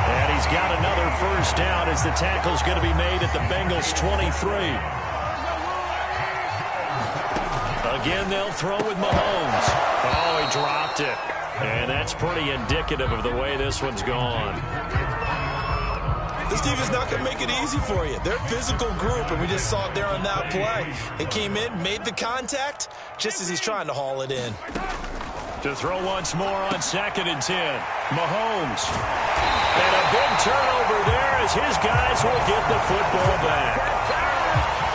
And he's got another first down as the tackle's going to be made at the Bengals 23. Again, they'll throw with Mahomes. Oh, he dropped it. And that's pretty indicative of the way this one's gone. This defense is not going to make it easy for you. They're a physical group, and we just saw it there on that play. They came in, made the contact, just as he's trying to haul it in. To throw once more on 2nd and 10. Mahomes. And a big turnover there as his guys will get the football back.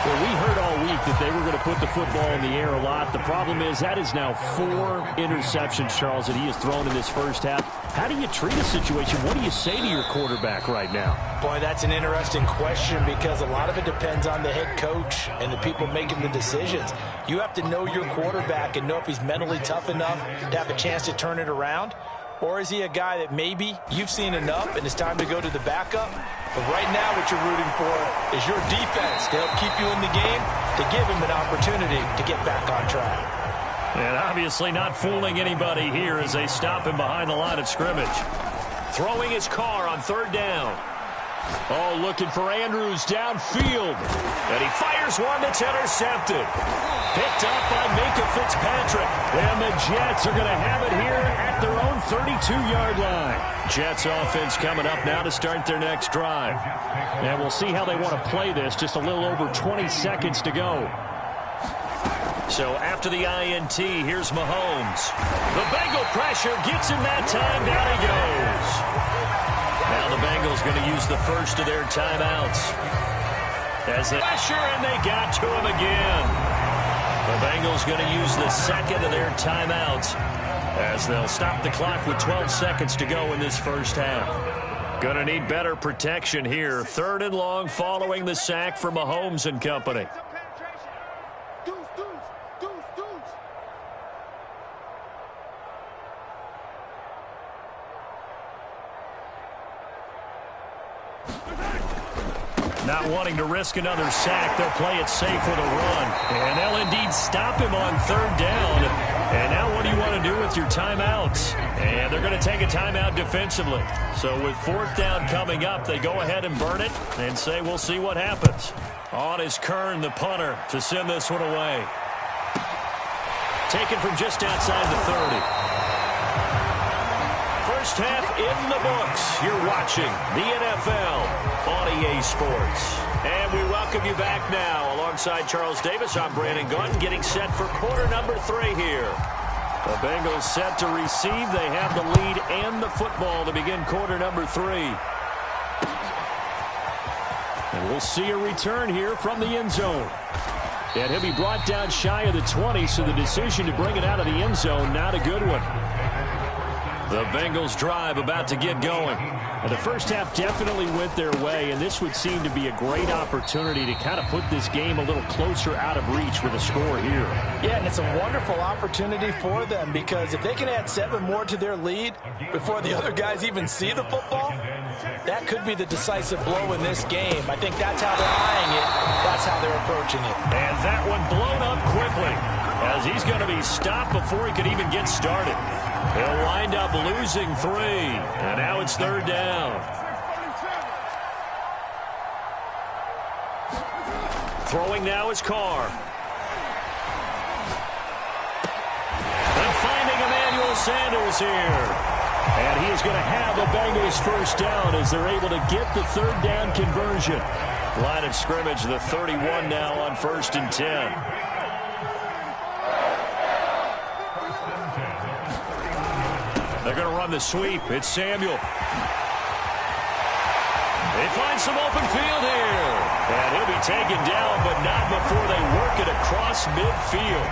Well, we heard all week that they were going to put the football in the air a lot. The problem is that is now 4 interceptions, Charles, that he has thrown in this first half. How do you treat a situation? What do you say to your quarterback right now? Boy, that's an interesting question because a lot of it depends on the head coach and the people making the decisions. You have to know your quarterback and know if he's mentally tough enough to have a chance to turn it around. Or is he a guy that maybe you've seen enough and it's time to go to the backup? But right now what you're rooting for is your defense to help keep you in the game, to give him an opportunity to get back on track. And obviously not fooling anybody here as they stop him behind the line of scrimmage. Throwing his car on 3rd down. Oh, looking for Andrews downfield. And he fires one that's intercepted. Picked up by Minka Fitzpatrick. And the Jets are going to have it here at their own 32-yard line. Jets offense coming up now to start their next drive. And we'll see how they want to play this. Just a little over 20 seconds to go. So after the INT, here's Mahomes. The Bengal pressure gets him that time. Down he goes. Now the Bengals going to use the first of their timeouts. As they pressure, and they got to him again. The Bengals going to use the second of their timeouts as they'll stop the clock with 12 seconds to go in this first half. Going to need better protection here. 3rd and long following the sack for Mahomes and company. Not wanting to risk another sack, they'll play it safe with a run. And they'll indeed stop him on 3rd down. And now what do you want to do with your timeouts? And they're going to take a timeout defensively. So with 4th down coming up, they go ahead and burn it and say we'll see what happens. On is Kern, the punter, to send this one away. taken from just outside the 30. First half in the books. You're watching the NFL on EA Sports. And we welcome you back now. Alongside Charles Davis, I'm Brandon Gunn, getting set for quarter number 3 here. The Bengals set to receive. They have the lead and the football to begin quarter number 3. And we'll see a return here from the end zone. And he'll be brought down shy of the 20, so the decision to bring it out of the end zone, not a good one. The Bengals drive about to get going. And the first half definitely went their way, and this would seem to be a great opportunity to kind of put this game a little closer out of reach with a score here. Yeah, and it's a wonderful opportunity for them, because if they can add 7 more to their lead before the other guys even see the football, that could be the decisive blow in this game. I think that's how they're eyeing it. That's how they're approaching it. And that one blown up quickly, as he's going to be stopped before he could even get started. He'll wind up losing 3, and now it's 3rd down. Throwing now is Carr. And finding Emmanuel Sanders here. And he is going to have the Bengals first down as they're able to get the 3rd down conversion. Line of scrimmage, the 31 now on 1st and 10. They're going to run the sweep. It's Samuel. They find some open field here. And he'll be taken down, but not before they work it across midfield.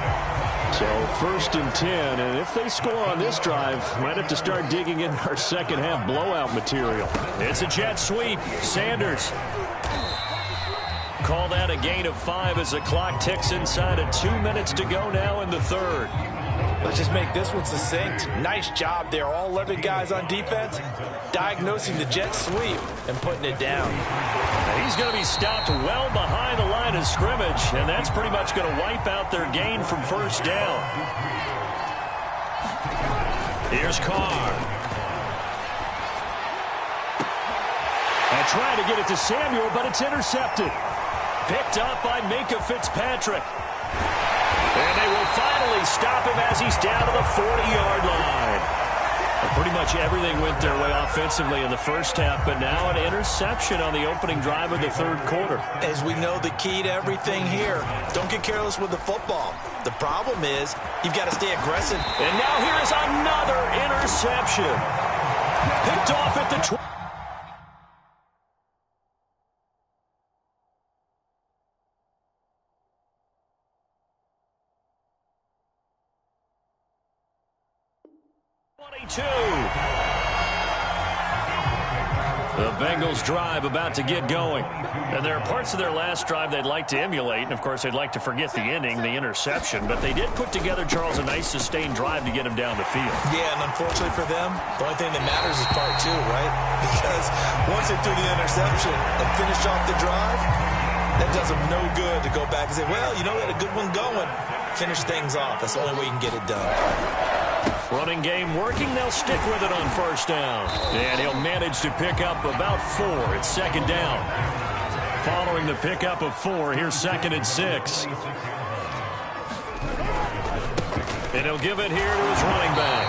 So 1st and 10, and if they score on this drive, might have to start digging in our second half blowout material. It's a jet sweep. Sanders. Call that a gain of 5 as the clock ticks inside of 2 minutes to go now in the 3rd. Let's just make this one succinct. Nice job there. All 11 guys on defense diagnosing the jet sweep and putting it down. And he's going to be stopped well behind the line of scrimmage, and that's pretty much going to wipe out their gain from 1st down. Here's Carr. And trying to get it to Samuel, but it's intercepted. Picked up by Minkah Fitzpatrick. And they will finally stop him as he's down to the 40-yard line. And pretty much everything went their way offensively in the first half, but now an interception on the opening drive of the 3rd quarter. As we know, the key to everything here, don't get careless with the football. The problem is you've got to stay aggressive. And now here is another interception. Picked off at the 20. The Bengals drive about to get going. And there are parts of their last drive they'd like to emulate, and of course they'd like to forget the ending, the interception, but they did put together, Charles, a nice sustained drive to get him down the field. Yeah, and unfortunately for them, the only thing that matters is part 2, right? Because once they threw the interception and finished off the drive, that does them no good to go back and say, well, you know, we had a good one going. Finish things off. That's the only way you can get it done. Running game working. They'll stick with it on 1st down. And he'll manage to pick up about 4. It's 2nd down. Following the pickup of 4, here's 2nd and 6. And he'll give it here to his running back.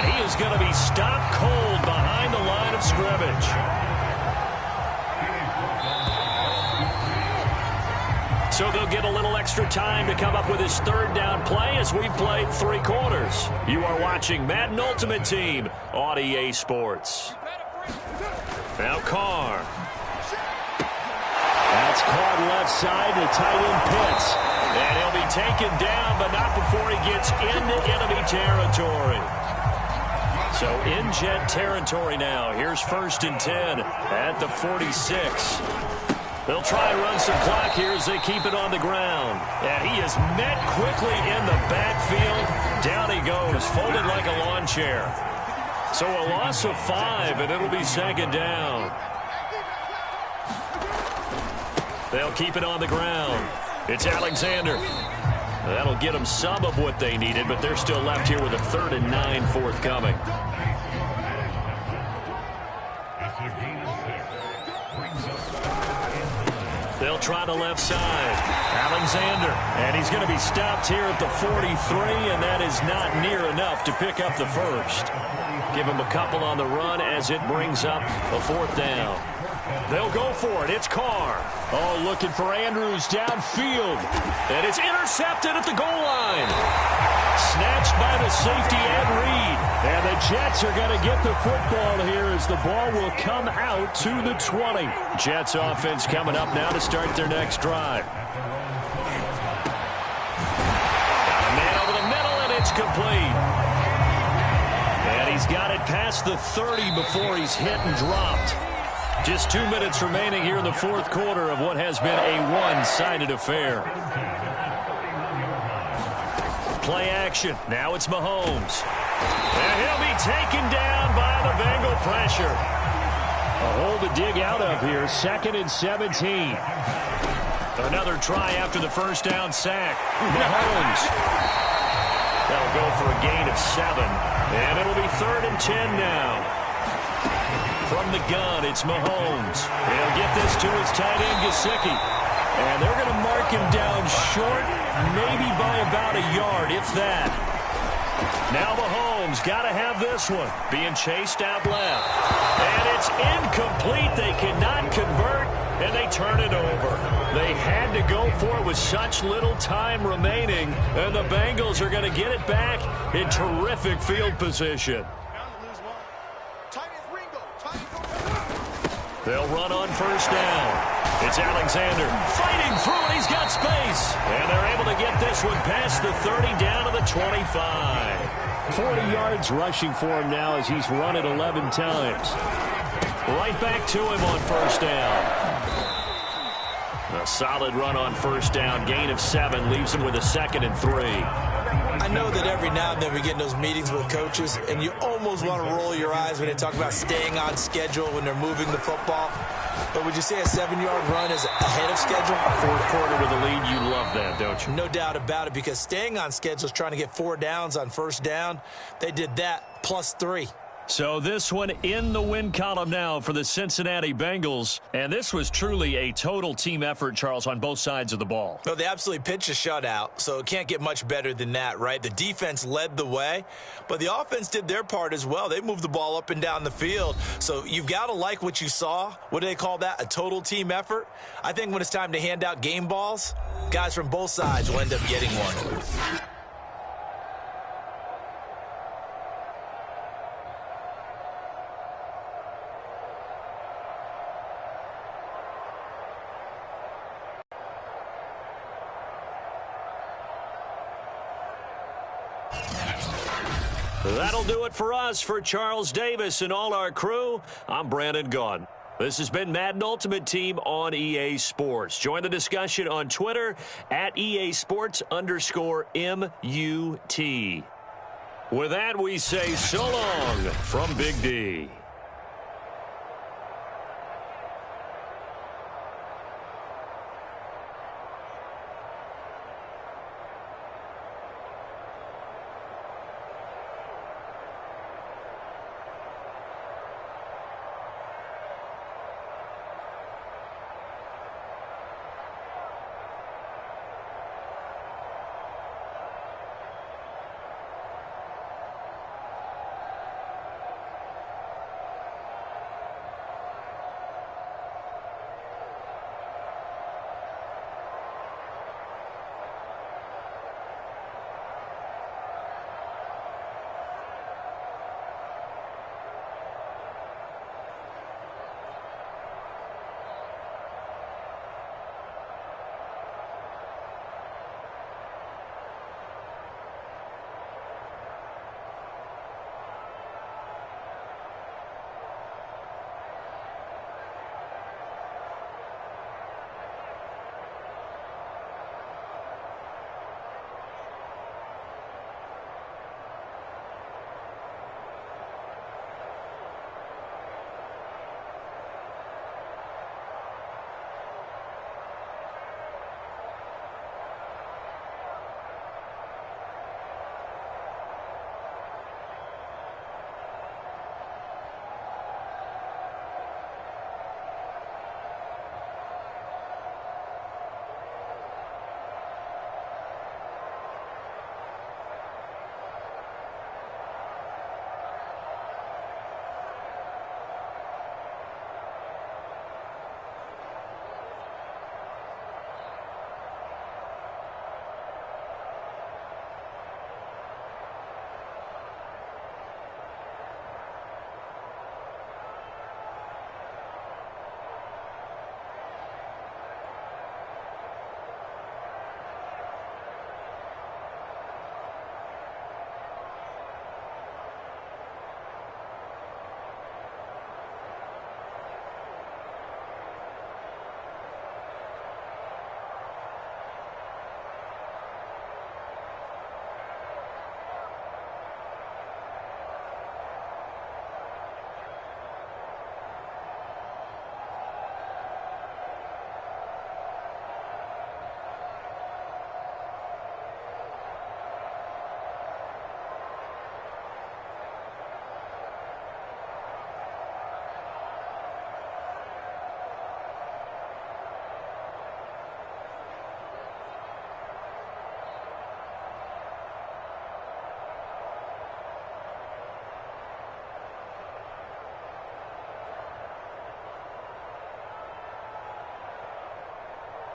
And he is going to be stopped cold behind the line of scrimmage. So they'll get a little extra time to come up with his 3rd down play as we've played 3 quarters. You are watching Madden Ultimate Team on EA Sports. Now Carr. That's caught left side to tight end Pitts. And he'll be taken down, but not before he gets into enemy territory. So in jet territory now. Here's 1st and 10 at the 46. They'll try and run some clock here as they keep it on the ground. And he is met quickly in the backfield. Down he goes, folded like a lawn chair. So a loss of 5, and it'll be 2nd down. They'll keep it on the ground. It's Alexander. That'll get them some of what they needed, but they're still left here with a 3rd and 9 forthcoming. They'll try the left side. Alexander, and he's going to be stopped here at the 43, and that is not near enough to pick up the first. Give him a couple on the run as it brings up a 4th down. They'll go for it. It's Carr. Oh, looking for Andrews downfield. And it's intercepted at the goal line. Snatched by the safety Ed Reed. And the Jets are going to get the football here as the ball will come out to the 20. Jets offense coming up now to start their next drive. Got a man over the middle, and it's complete. And he's got it past the 30 before he's hit and dropped. Just 2 minutes remaining here in the 4th quarter of what has been a one-sided affair. Play action. Now it's Mahomes. And he'll be taken down by the Bengal pressure. A hole to dig out of here. 2nd and 17. Another try after the first down sack. Mahomes. That'll go for a gain of 7. And it'll be 3rd and 10 now. From the gun, it's Mahomes. He'll get this to his tight end, Gesicki. And they're going to mark him down short, maybe by about a yard, if that. Now Mahomes got to have this one. Being chased out left. And it's incomplete. They cannot convert, and they turn it over. They had to go for it with such little time remaining, and the Bengals are going to get it back in terrific field position. They'll run on first down. It's Alexander fighting through, and he's got space. And they're able to get this one past the 30 down to the 25. 40 yards rushing for him now as he's run it 11 times. Right back to him on first down. A solid run on first down. Gain of 7 leaves him with a 2nd and 3. I know that every now and then we get in those meetings with coaches, and you almost want to roll your eyes when they talk about staying on schedule when they're moving the football. But would you say a 7-yard run is ahead of schedule? 4th quarter with a lead, you love that, don't you? No doubt about it, because staying on schedule is trying to get 4 downs on first down. They did that plus 3. So this one in the win column now for the Cincinnati Bengals. And this was truly a total team effort, Charles, on both sides of the ball. No, they absolutely pitched a shutout, so it can't get much better than that, right? The defense led the way, but the offense did their part as well. They moved the ball up and down the field. So you've got to like what you saw. What do they call that? A total team effort? I think when it's time to hand out game balls, guys from both sides will end up getting one. That'll do it for us. For Charles Davis and all our crew, I'm Brandon Gaudin. This has been Madden Ultimate Team on EA Sports. Join the discussion on Twitter at EA Sports_MUT. With that, we say so long from Big D.